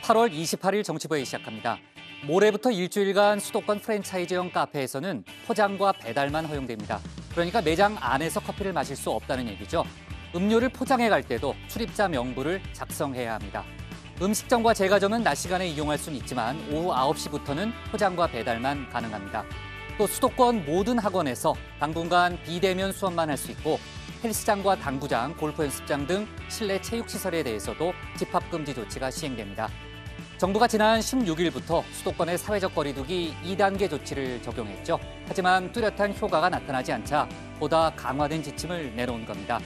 8월 28일 정치부회 시작합니다. 모레부터 일주일간 수도권 프랜차이즈형 카페에서는 포장과 배달만 허용됩니다. 그러니까 매장 안에서 커피를 마실 수 없다는 얘기죠. 음료를 포장해 갈 때도 출입자 명부를 작성해야 합니다. 음식점과 제과점은 낮 시간에 이용할 수는 있지만 오후 9시부터는 포장과 배달만 가능합니다. 또 수도권 모든 학원에서 당분간 비대면 수업만 할 수 있고 헬스장과 당구장, 골프 연습장 등 실내 체육시설에 대해서도 집합금지 조치가 시행됩니다. 정부가 지난 16일부터 수도권의 사회적 거리두기 2단계 조치를 적용했죠. 하지만 뚜렷한 효과가 나타나지 않자 보다 강화된 지침을 내놓은 겁니다.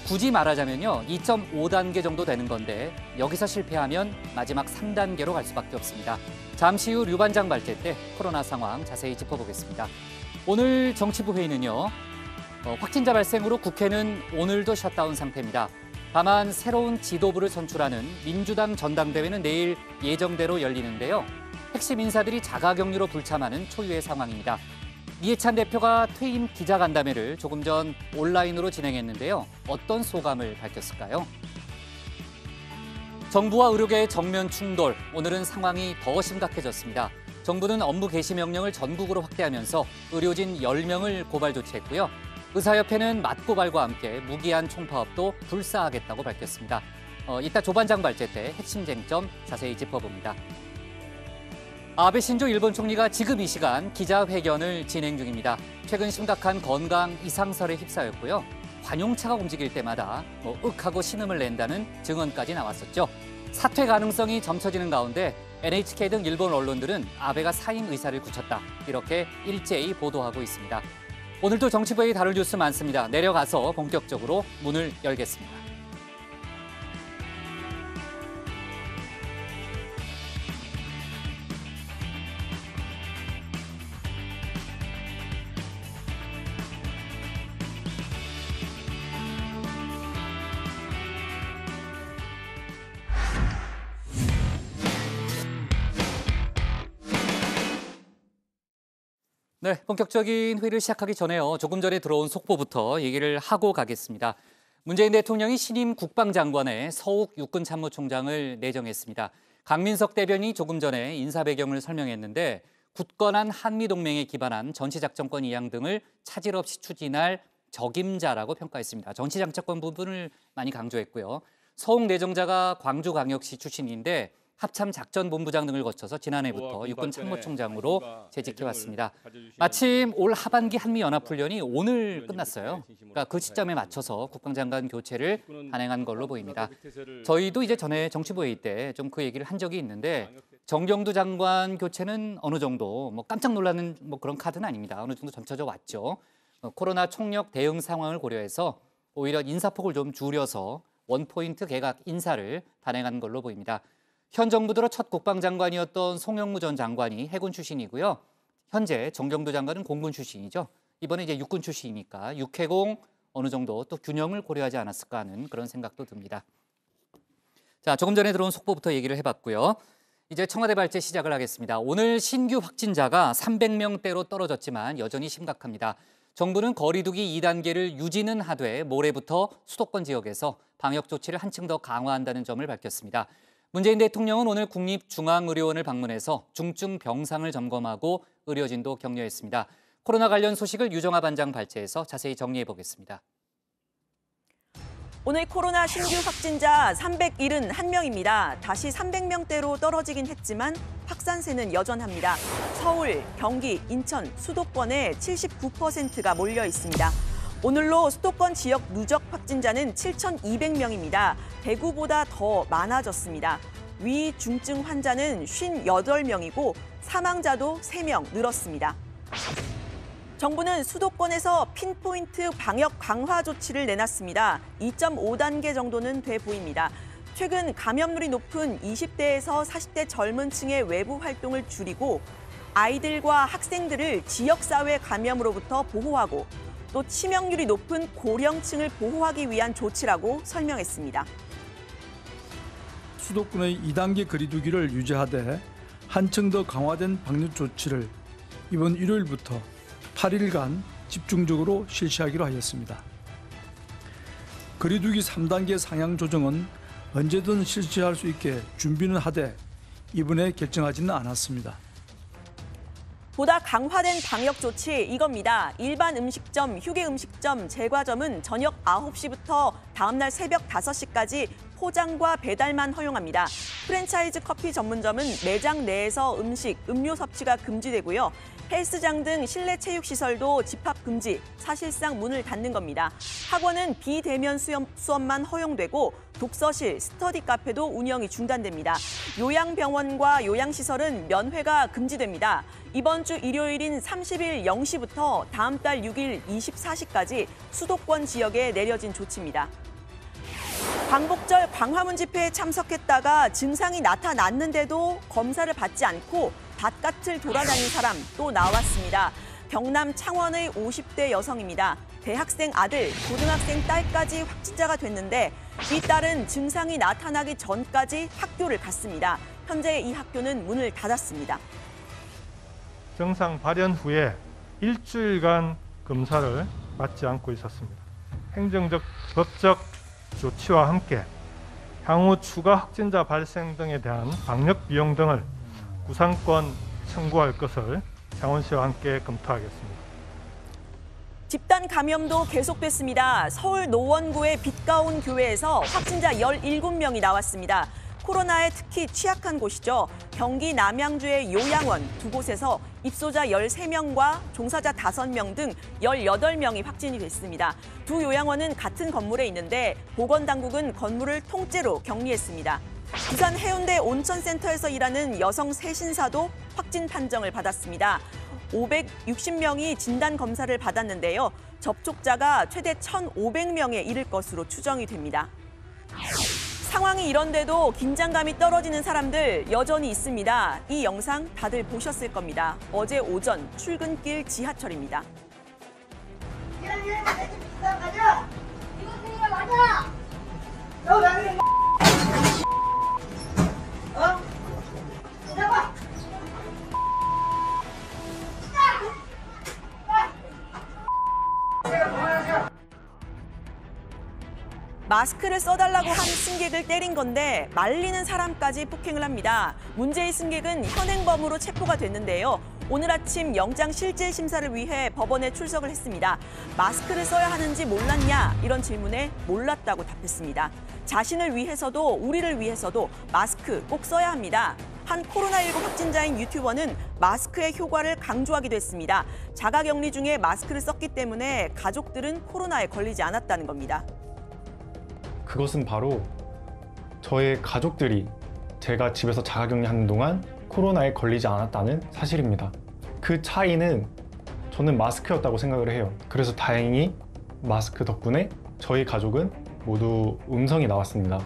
굳이 말하자면요, 2.5단계 정도 되는 건데 여기서 실패하면 마지막 3단계로 갈 수밖에 없습니다. 잠시 후 류반장 발제 때 코로나 상황 자세히 짚어보겠습니다. 오늘 정치부 회의는요, 확진자 발생으로 국회는 오늘도 셧다운 상태입니다. 다만 새로운 지도부를 선출하는 민주당 전당대회는 내일 예정대로 열리는데요. 핵심 인사들이 자가격리로 불참하는 초유의 상황입니다. 이해찬 대표가 퇴임 기자간담회를 조금 전 온라인으로 진행했는데요. 어떤 소감을 밝혔을까요? 정부와 의료계의 정면 충돌, 오늘은 상황이 더 심각해졌습니다. 정부는 업무 개시 명령을 전국으로 확대하면서 의료진 10명을 고발 조치했고요. 의사협회는 맞고발과 함께 무기한 총파업도 불사하겠다고 밝혔습니다. 이따 조반장 발제 때 핵심 쟁점 자세히 짚어봅니다. 아베 신조 일본 총리가 지금 이 시간 기자회견을 진행 중입니다. 최근 심각한 건강 이상설에 휩싸였고요. 관용차가 움직일 때마다 하고 신음을 낸다는 증언까지 나왔었죠. 사퇴 가능성이 점쳐지는 가운데 NHK 등 일본 언론들은 아베가 사임 의사를 굳혔다, 이렇게 일제히 보도하고 있습니다. 오늘도 정치부회의 다룰 뉴스 많습니다. 내려가서 본격적으로 문을 열겠습니다. 네, 본격적인 회의를 시작하기 전에요. 조금 전에 들어온 속보부터 얘기를 하고 가겠습니다. 문재인 대통령이 신임 국방장관에 서욱 육군참모총장을 내정했습니다. 강민석 대변인이 조금 전에 인사 배경을 설명했는데 굳건한 한미동맹에 기반한 전시작전권 이양 등을 차질 없이 추진할 적임자라고 평가했습니다. 전시작전권 부분을 많이 강조했고요. 서욱 내정자가 광주광역시 출신인데 합참작전본부장 등을 거쳐서 지난해부터 육군참모총장으로 재직해왔습니다. 마침 올 하반기 한미연합훈련이 오늘 끝났어요. 그러니까 그 시점에 맞춰서 국방장관 교체를 단행한 걸로 보입니다. 저희도 이제 전에 정치부회의 때 좀 그 얘기를 한 적이 있는데 정경두 장관 교체는 어느 정도 깜짝 놀라는 그런 카드는 아닙니다. 어느 정도 점쳐져 왔죠. 코로나 총력 대응 상황을 고려해서 오히려 인사폭을 좀 줄여서 원포인트 개각 인사를 단행한 걸로 보입니다. 현 정부 들어 첫 국방장관이었던 송영무 전 장관이 해군 출신이고요. 현재 정경두 장관은 공군 출신이죠. 이번에 이제 육군 출신이니까 육해공 어느 정도 또 균형을 고려하지 않았을까 하는 그런 생각도 듭니다. 자, 조금 전에 들어온 속보부터 얘기를 해봤고요. 이제 청와대 발제 시작을 하겠습니다. 오늘 신규 확진자가 300명대로 떨어졌지만 여전히 심각합니다. 정부는 거리두기 2단계를 유지는 하되 모레부터 수도권 지역에서 방역 조치를 한층 더 강화한다는 점을 밝혔습니다. 문재인 대통령은 오늘 국립중앙의료원을 방문해서 중증 병상을 점검하고 의료진도 격려했습니다. 코로나 관련 소식을 유정아 반장 발제해서 자세히 정리해 보겠습니다. 오늘 코로나 신규 확진자 371명입니다. 다시 300명대로 떨어지긴 했지만 확산세는 여전합니다. 서울, 경기, 인천, 수도권에 79%가 몰려 있습니다. 오늘로 수도권 지역 누적 확진자는 7,200명입니다. 대구보다 더 많아졌습니다. 위 중증 환자는 58명이고 사망자도 3명 늘었습니다. 정부는 수도권에서 핀포인트 방역 강화 조치를 내놨습니다. 2.5단계 정도는 돼 보입니다. 최근 감염률이 높은 20대에서 40대 젊은 층의 외부 활동을 줄이고 아이들과 학생들을 지역사회 감염으로부터 보호하고 또 치명률이 높은 고령층을 보호하기 위한 조치라고 설명했습니다. 수도권의 2단계 거리두기를 유지하되 한층 더 강화된 방역 조치를 이번 일요일부터 8일간 집중적으로 실시하기로 하였습니다. 거리두기 3단계 상향 조정은 언제든 실시할 수 있게 준비는 하되 이번에 결정하지는 않았습니다. 보다 강화된 방역 조치 이겁니다. 일반 음식점, 휴게 음식점, 제과점은 저녁 9시부터 다음날 새벽 5시까지 포장과 배달만 허용합니다. 프랜차이즈 커피 전문점은 매장 내에서 음식, 음료 섭취가 금지되고요. 헬스장 등 실내 체육시설도 집합 금지, 사실상 문을 닫는 겁니다. 학원은 비대면 수업만 허용되고 독서실, 스터디 카페도 운영이 중단됩니다. 요양병원과 요양시설은 면회가 금지됩니다. 이번 주 일요일인 30일 0시부터 다음 달 6일 24시까지 수도권 지역에 내려진 조치입니다. 광복절 광화문 집회에 참석했다가 증상이 나타났는데도 검사를 받지 않고 바깥을 돌아다닌 사람 또 나왔습니다. 경남 창원의 50대 여성입니다. 대학생 아들, 고등학생 딸까지 확진자가 됐는데 이 딸은 증상이 나타나기 전까지 학교를 갔습니다. 현재 이 학교는 문을 닫았습니다. 증상 발현 후에 일주일간 검사를 받지 않고 있었습니다. 행정적, 법적 조치와 함께 향후 추가 확진자 발생 등에 대한 방역 비용 등을 구상권 청구할 것을 창원시와 함께 검토하겠습니다. 집단 감염도 계속됐습니다. 서울 노원구의 빛가온 교회에서 확진자 17명이 나왔습니다. 코로나에 특히 취약한 곳이죠. 경기 남양주의 요양원 두 곳에서 입소자 13명과 종사자 5명 등 18명이 확진이 됐습니다. 두 요양원은 같은 건물에 있는데 보건당국은 건물을 통째로 격리했습니다. 부산 해운대 온천센터에서 일하는 여성 세신사도 확진 판정을 받았습니다. 560명이 진단검사를 받았는데요. 접촉자가 최대 1,500명에 이를 것으로 추정이 됩니다. 상황이 이런데도 긴장감이 떨어지는 사람들 여전히 있습니다. 이 영상 다들 보셨을 겁니다. 어제 오전 출근길 지하철입니다. 가자! 이거 그냥 맞아! 너 나는 잡아! 마스크를 써달라고 한 승객을 때린 건데 말리는 사람까지 폭행을 합니다. 문제의 승객은 현행범으로 체포가 됐는데요. 오늘 아침 영장 실질 심사를 위해 법원에 출석을 했습니다. 마스크를 써야 하는지 몰랐냐? 이런 질문에 몰랐다고 답했습니다. 자신을 위해서도 우리를 위해서도 마스크 꼭 써야 합니다. 한 코로나19 확진자인 유튜버는 마스크의 효과를 강조하기도 했습니다. 자가격리 중에 마스크를 썼기 때문에 가족들은 코로나에 걸리지 않았다는 겁니다. 그것은 바로 저의 가족들이 제가 집에서 자가격리하는 동안 코로나에 걸리지 않았다는 사실입니다. 그 차이는 저는 마스크였다고 생각을 해요. 그래서 다행히 마스크 덕분에 저희 가족은 모두 음성이 나왔습니다.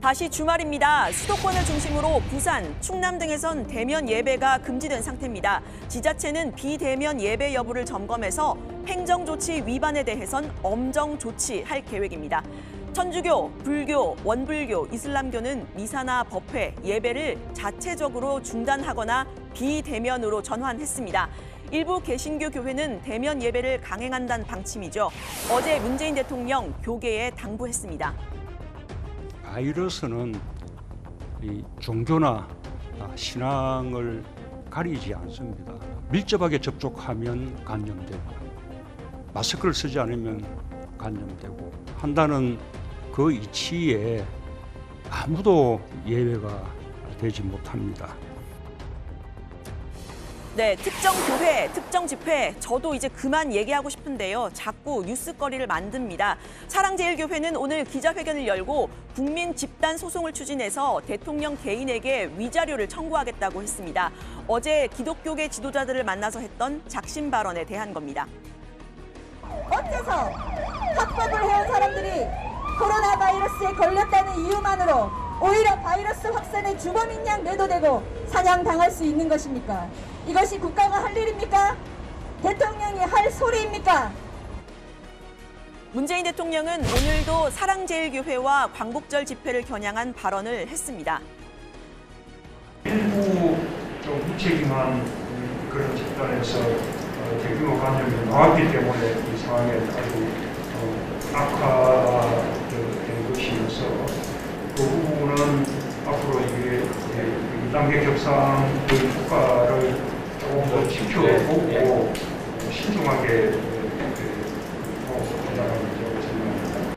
다시 주말입니다. 수도권을 중심으로 부산, 충남 등에선 대면 예배가 금지된 상태입니다. 지자체는 비대면 예배 여부를 점검해서 행정조치 위반에 대해선 엄정 조치할 계획입니다. 천주교, 불교, 원불교, 이슬람교는 미사나 법회, 예배를 자체적으로 중단하거나 비대면으로 전환했습니다. 일부 개신교 교회는 대면 예배를 강행한다는 방침이죠. 어제 문재인 대통령 교계에 당부했습니다. 바이러스는 이 종교나 신앙을 가리지 않습니다. 밀접하게 접촉하면 감염되고 마스크를 쓰지 않으면 감염되고 한다는 그 이치에 아무도 예외가 되지 못합니다. 네, 특정 교회, 특정 집회, 저도 이제 그만 얘기하고 싶은데요. 자꾸 뉴스거리를 만듭니다. 사랑제일교회는 오늘 기자회견을 열고 국민 집단 소송을 추진해서 대통령 개인에게 위자료를 청구하겠다고 했습니다. 어제 기독교계 지도자들을 만나서 했던 작심 발언에 대한 겁니다. 어째서 합법을 해온 사람들이 코로나 바이러스에 걸렸다는 이유만으로 오히려 바이러스 확산의 주범인 양 매도되고 사냥당할 수 있는 것입니까? 이것이 국가가 할 일입니까? 대통령이 할 소리입니까? 문재인 대통령은 오늘도 사랑제일교회와 광복절 집회를 겨냥한 발언을 했습니다. 일부 좀 무책임한 그런 집단에서 대규모 감염이 나왔기 때문에 이 상황에 아주 악화된 것이어서 그 부분은 앞으로 이게 2단계 격상의 효과를 조금 더 지켜보고 신중하게 나가는 생각입니다.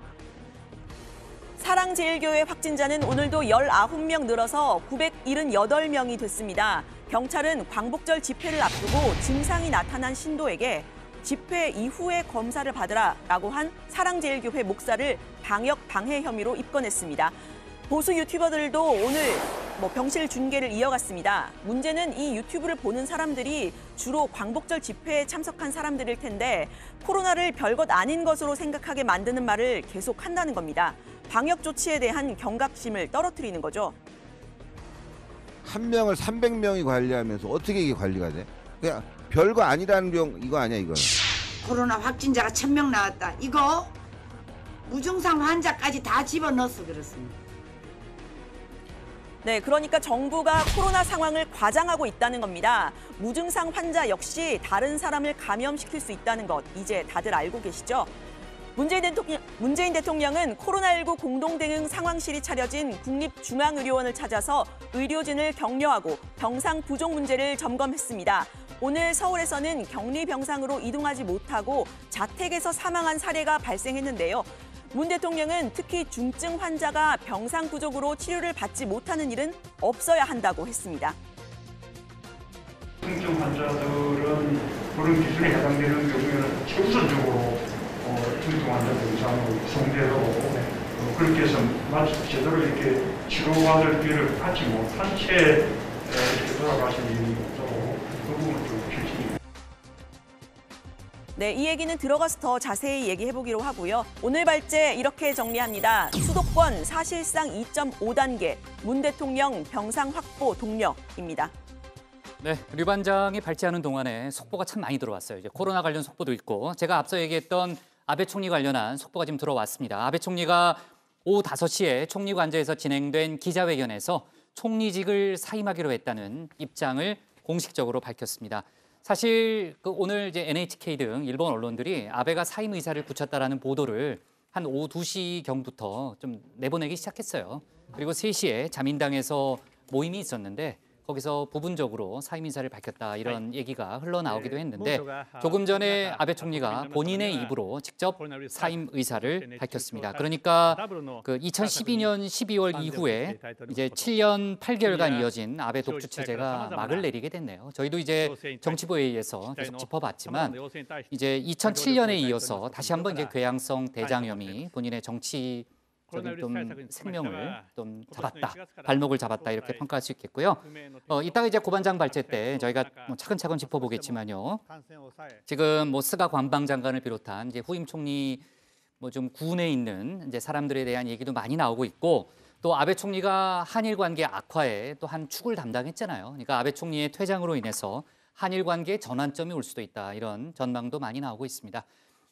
사랑제일교회 확진자는 오늘도 19명 늘어서 978명이 됐습니다. 경찰은 광복절 집회를 앞두고 증상이 나타난 신도에게 집회 이후에 검사를 받으라라고 한 사랑제일교회 목사를 방역 방해 혐의로 입건했습니다. 보수 유튜버들도 오늘 병실 중계를 이어갔습니다. 문제는 이 유튜브를 보는 사람들이 주로 광복절 집회에 참석한 사람들일 텐데 코로나를 별것 아닌 것으로 생각하게 만드는 말을 계속 한다는 겁니다. 방역 조치에 대한 경각심을 떨어뜨리는 거죠. 한 명을 300명이 관리하면서 어떻게 이게 관리가 돼? 그냥 별거 아니라는 이거 아니야 이거는. 코로나 확진자가 1000명 나왔다. 이거 무증상 환자까지 다 집어넣어서 그렇습니다. 네, 그러니까 정부가 코로나 상황을 과장하고 있다는 겁니다. 무증상 환자 역시 다른 사람을 감염시킬 수 있다는 것, 이제 다들 알고 계시죠? 문재인 대통령은 코로나19 공동대응 상황실이 차려진 국립중앙의료원을 찾아서 의료진을 격려하고 병상 부족 문제를 점검했습니다. 오늘 서울에서는 격리 병상으로 이동하지 못하고 자택에서 사망한 사례가 발생했는데요. 문 대통령은 특히 중증 환자가 병상 부족으로 치료를 받지 못하는 일은 없어야 한다고 했습니다. 중증 환자들은 그런 기준에 해당되는 경우에는 최우선적으로 중증 환자 병상으로 구성되고 그렇게 해서 제대로 이렇게 치료받을 기회를 갖지 못한 채 이렇게 돌아가신 일이 없도록 그 부분은 좀 필수입니다. 네, 이 얘기는 들어가서 더 자세히 얘기해보기로 하고요. 오늘 발제 이렇게 정리합니다. 수도권 사실상 2.5단계, 문 대통령 병상 확보 독려입니다. 네, 류 반장이 발제하는 동안에 속보가 참 많이 들어왔어요. 이제 코로나 관련 속보도 있고 제가 앞서 얘기했던 아베 총리 관련한 속보가 지금 들어왔습니다. 아베 총리가 오후 5시에 총리관저에서 진행된 기자회견에서 총리직을 사임하기로 했다는 입장을 공식적으로 밝혔습니다. 사실 오늘 이제 NHK 등 일본 언론들이 아베가 사임 의사를 굳혔다라는 보도를 한 오후 2시경부터 좀 내보내기 시작했어요. 그리고 3시에 자민당에서 모임이 있었는데 거기서 부분적으로 사임 의사를 밝혔다 이런 얘기가 흘러나오기도 했는데 조금 전에 아베 총리가 본인의 입으로 직접 사임 의사를 밝혔습니다. 그러니까 그 2012년 12월 이후에 이제 7년 8개월간 이어진 아베 독주 체제가 막을 내리게 됐네요. 저희도 이제 정치부회의에서 계속 짚어봤지만 이제 2007년에 이어서 다시 한번 이제 궤양성 대장염이 본인의 정치 좀 생명을 좀 잡았다, 발목을 잡았다 이렇게 평가할 수 있겠고요. 이따가 이제 고반장 발제 때 저희가 차근차근 짚어보겠지만요. 지금 스가 관방장관을 비롯한 이제 후임 총리 좀 구은에 있는 이제 사람들에 대한 얘기도 많이 나오고 있고 또 아베 총리가 한일 관계 악화에 또 한 축을 담당했잖아요. 그러니까 아베 총리의 퇴장으로 인해서 한일 관계에 전환점이 올 수도 있다 이런 전망도 많이 나오고 있습니다.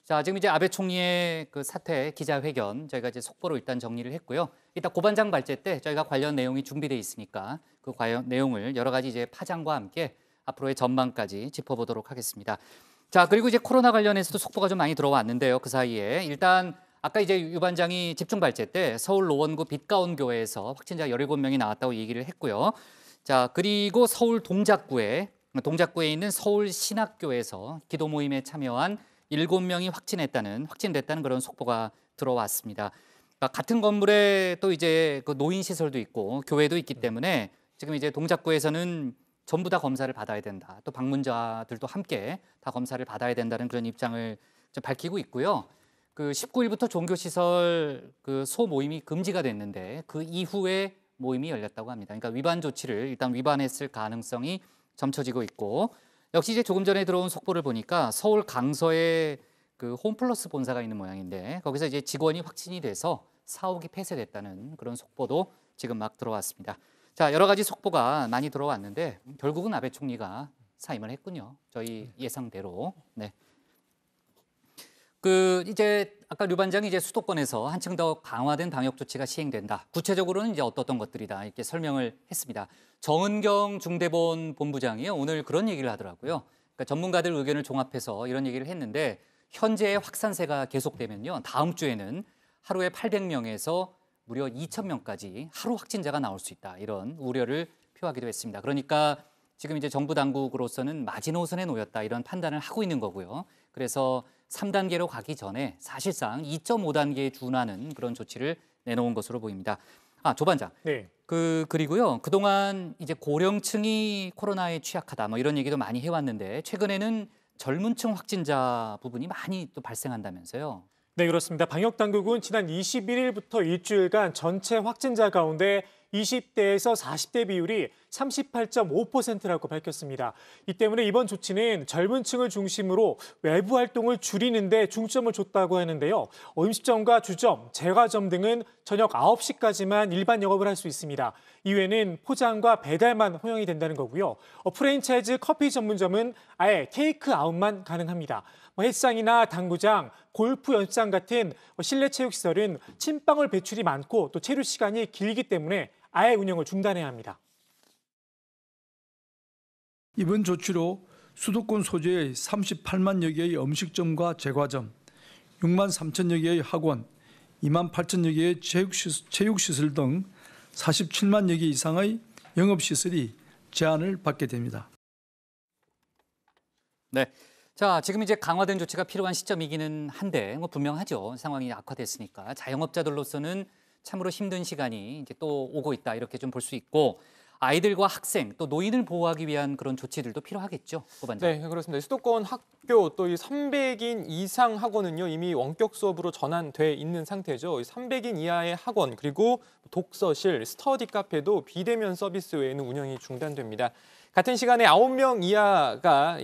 자, 지금 이제 아베 총리의 그 사퇴 기자회견 저희가 이제 속보로 일단 정리를 했고요. 이따 고반장 발제 때 저희가 관련 내용이 준비돼 있으니까 그 관련 내용을 여러 가지 이제 파장과 함께 앞으로의 전망까지 짚어보도록 하겠습니다. 자, 그리고 이제 코로나 관련해서도 속보가 좀 많이 들어왔는데요. 그 사이에 일단 아까 이제 유 반장이 집중 발제 때 서울 노원구 빛가온 교회에서 확진자 17명이 나왔다고 얘기를 했고요. 자, 그리고 서울 동작구에 있는 서울 신학교에서 기도 모임에 참여한 7명이 확진됐다는 그런 속보가 들어왔습니다. 그러니까 같은 건물에 또 이제 그 노인 시설도 있고 교회도 있기 때문에 지금 이제 동작구에서는 전부 다 검사를 받아야 된다. 또 방문자들도 함께 다 검사를 받아야 된다는 그런 입장을 좀 밝히고 있고요. 그 19일부터 종교 시설 그 소모임이 금지가 됐는데 그 이후에 모임이 열렸다고 합니다. 그러니까 위반 조치를 일단 위반했을 가능성이 점쳐지고 있고. 역시 이제 조금 전에 들어온 속보를 보니까 서울 강서에 그 홈플러스 본사가 있는 모양인데 거기서 이제 직원이 확진이 돼서 사옥이 폐쇄됐다는 그런 속보도 지금 막 들어왔습니다. 자, 여러 가지 속보가 많이 들어왔는데 결국은 아베 총리가 사임을 했군요. 저희 예상대로. 네. 그 이제 아까 류 반장이 이제 수도권에서 한층 더 강화된 방역 조치가 시행된다. 구체적으로는 이제 어떤 것들이다 이렇게 설명을 했습니다. 정은경 중대본 본부장이 오늘 그런 얘기를 하더라고요. 그러니까 전문가들 의견을 종합해서 이런 얘기를 했는데 현재의 확산세가 계속되면요. 다음 주에는 하루에 800명에서 무려 2,000명까지 하루 확진자가 나올 수 있다. 이런 우려를 표하기도 했습니다. 그러니까 지금 이제 정부 당국으로서는 마지노선에 놓였다 이런 판단을 하고 있는 거고요. 그래서 3단계로 가기 전에 사실상 2.5단계에 준하는 그런 조치를 내놓은 것으로 보입니다. 조 반장. 네. 그리고요. 그동안 이제 고령층이 코로나에 취약하다 뭐 이런 얘기도 많이 해왔는데 최근에는 젊은층 확진자 부분이 많이 또 발생한다면서요. 네, 그렇습니다. 방역당국은 지난 21일부터 일주일간 전체 확진자 가운데 20대에서 40대 비율이 38.5%라고 밝혔습니다. 이 때문에 이번 조치는 젊은 층을 중심으로 외부 활동을 줄이는 데 중점을 줬다고 하는데요. 음식점과 주점, 제과점 등은 저녁 9시까지만 일반 영업을 할 수 있습니다. 이외에는 포장과 배달만 허용이 된다는 거고요. 프랜차이즈 커피 전문점은 아예 테이크아웃만 가능합니다. 헬스장이나 당구장, 골프 연습장 같은 실내 체육시설은 침방울 배출이 많고 또 체류 시간이 길기 때문에 아예 운영을 중단해야 합니다. 이번 조치로 수도권 소재의 38만여 개의 음식점과 제과점, 6만 3천여 개의 학원, 2만 8천여 개의 체육시설 등 47만여 개 이상의 영업시설이 제한을 받게 됩니다. 네. 자, 지금 이제 강화된 조치가 필요한 시점이기는 한데 뭐 분명하죠. 상황이 악화됐으니까 자영업자들로서는 참으로 힘든 시간이 이제 또 오고 있다 이렇게 좀 볼 수 있고 아이들과 학생 또 노인을 보호하기 위한 그런 조치들도 필요하겠죠, 고반장. 네, 그렇습니다. 수도권 학교 또 이 300인 이상 학원은요 이미 원격 수업으로 전환돼 있는 상태죠. 300인 이하의 학원 그리고 독서실, 스터디 카페도 비대면 서비스 외에는 운영이 중단됩니다. 같은 시간에 9명 이하가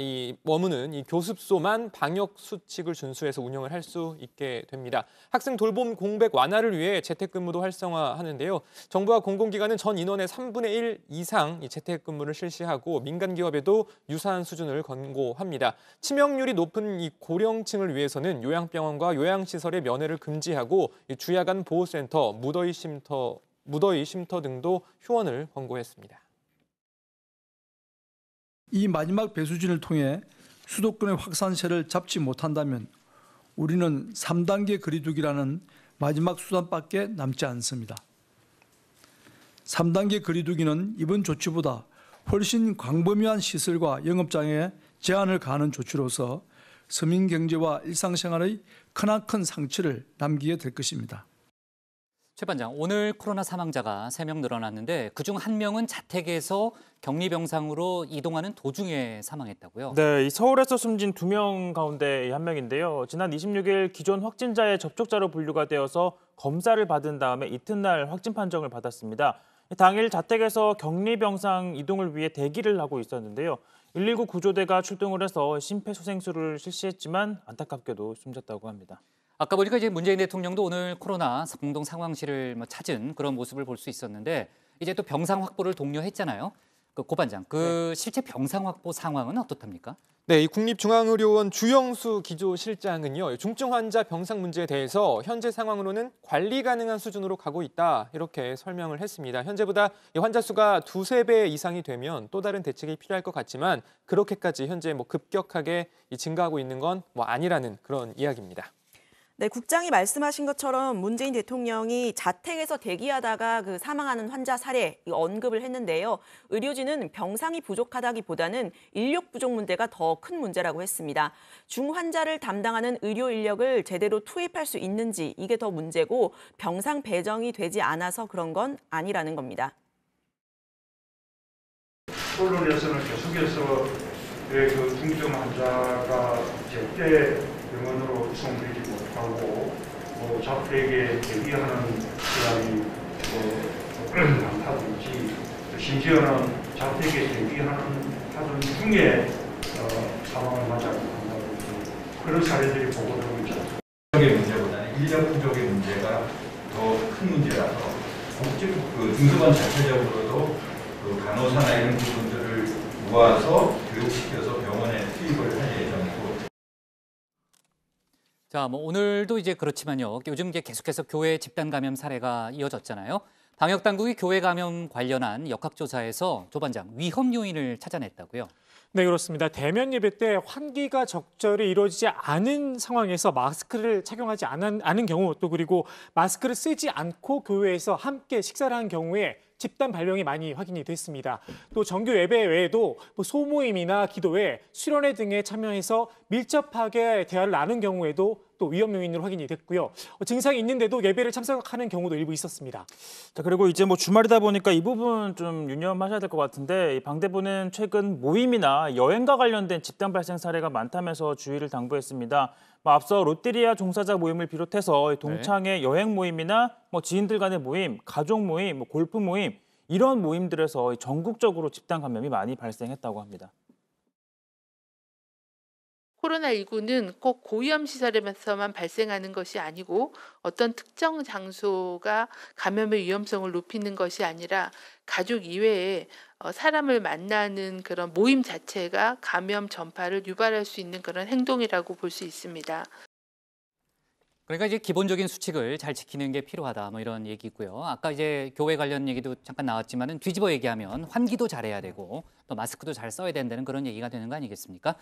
머무는 이 교습소만 방역 수칙을 준수해서 운영을 할 수 있게 됩니다. 학생 돌봄 공백 완화를 위해 재택근무도 활성화하는데요. 정부와 공공기관은 전 인원의 3분의 1 이상 이 재택근무를 실시하고 민간 기업에도 유사한 수준을 권고합니다. 치명률이 높은 이 고령층을 위해서는 요양병원과 요양시설의 면회를 금지하고 이 주야간 보호센터, 무더위 쉼터 등도 휴원을 권고했습니다. 이 마지막 배수진을 통해 수도권의 확산세를 잡지 못한다면 우리는 3단계 거리두기라는 마지막 수단밖에 남지 않습니다. 3단계 거리두기는 이번 조치보다 훨씬 광범위한 시설과 영업장에 제한을 가하는 조치로서 서민 경제와 일상생활의 크나큰 상처를 남기게 될 것입니다. 최 반장, 오늘 코로나 사망자가 3명 늘어났는데 그중 1명은 자택에서 격리병상으로 이동하는 도중에 사망했다고요? 네, 이 서울에서 숨진 2명 가운데 1명인데요. 지난 26일 기존 확진자의 접촉자로 분류가 되어서 검사를 받은 다음에 이튿날 확진 판정을 받았습니다. 당일 자택에서 격리병상 이동을 위해 대기를 하고 있었는데요. 119 구조대가 출동을 해서 심폐소생술을 실시했지만 안타깝게도 숨졌다고 합니다. 아까 보니까 이제 문재인 대통령도 오늘 코로나 공동 상황실을 찾은 그런 모습을 볼 수 있었는데 이제 또 병상 확보를 독려했잖아요. 고 반장, 실제 병상 확보 상황은 어떻답니까? 네, 이 국립중앙의료원 주영수 기조실장은요, 중증 환자 병상 문제에 대해서 현재 상황으로는 관리 가능한 수준으로 가고 있다 이렇게 설명을 했습니다. 현재보다 이 환자 수가 2~3배 이상이 되면 또 다른 대책이 필요할 것 같지만 그렇게까지 현재 급격하게 증가하고 있는 건 아니라는 그런 이야기입니다. 네, 국장이 말씀하신 것처럼 문재인 대통령이 자택에서 대기하다가 사망하는 환자 사례 언급을 했는데요. 의료진은 병상이 부족하다기보다는 인력 부족 문제가 더 큰 문제라고 했습니다. 중환자를 담당하는 의료 인력을 제대로 투입할 수 있는지 이게 더 문제고 병상 배정이 되지 않아서 그런 건 아니라는 겁니다. 언론에서는 계속해서 그 중증 환자가 제때 병원으로 이송되지 못하고 자택에 대기하는 시간이 많다든지 심지어는 자택에 대기하던 중에 사망을 맞이한다든지 그런 사례들이 보고되고 있지 않습니까? 인력의 문제보다는 인력 부족의 문제가 더 큰 문제라서 중소관 자체적으로도 간호사나 이런 부분들을 모아서 교육시켜서 병원에 투입을 할 예정이고. 자, 오늘도 이제 그렇지만요. 요즘 이제 계속해서 교회 집단 감염 사례가 이어졌잖아요. 방역 당국이 교회 감염 관련한 역학조사에서 조 반장 위험 요인을 찾아냈다고요? 네, 그렇습니다. 대면 예배 때 환기가 적절히 이루어지지 않은 상황에서 마스크를 착용하지 않은 경우 또 그리고 마스크를 쓰지 않고 교회에서 함께 식사를 한 경우에 집단 발병이 많이 확인이 됐습니다. 또 정규 예배 외에도 소모임이나 기도회, 수련회 등에 참여해서 밀접하게 대화를 나눈 경우에도 또 위험 요인으로 확인이 됐고요. 증상이 있는데도 예배를 참석하는 경우도 일부 있었습니다. 자, 그리고 이제 주말이다 보니까 이 부분 좀 유념하셔야 될 것 같은데, 방대부는 최근 모임이나 여행과 관련된 집단 발생 사례가 많다면서 주의를 당부했습니다. 앞서 롯데리아 종사자 모임을 비롯해서 동창회 여행 모임이나 지인들 간의 모임, 가족 모임, 골프 모임 이런 모임들에서 전국적으로 집단 감염이 많이 발생했다고 합니다. 코로나19는 꼭 고위험 시설에서만 발생하는 것이 아니고 어떤 특정 장소가 감염의 위험성을 높이는 것이 아니라 가족 이외에 사람을 만나는 그런 모임 자체가 감염 전파를 유발할 수 있는 그런 행동이라고 볼 수 있습니다. 그러니까 이제 기본적인 수칙을 잘 지키는 게 필요하다, 이런 얘기고요. 아까 이제 교회 관련 얘기도 잠깐 나왔지만은 뒤집어 얘기하면 환기도 잘해야 되고 또 마스크도 잘 써야 된다는 그런 얘기가 되는 거 아니겠습니까?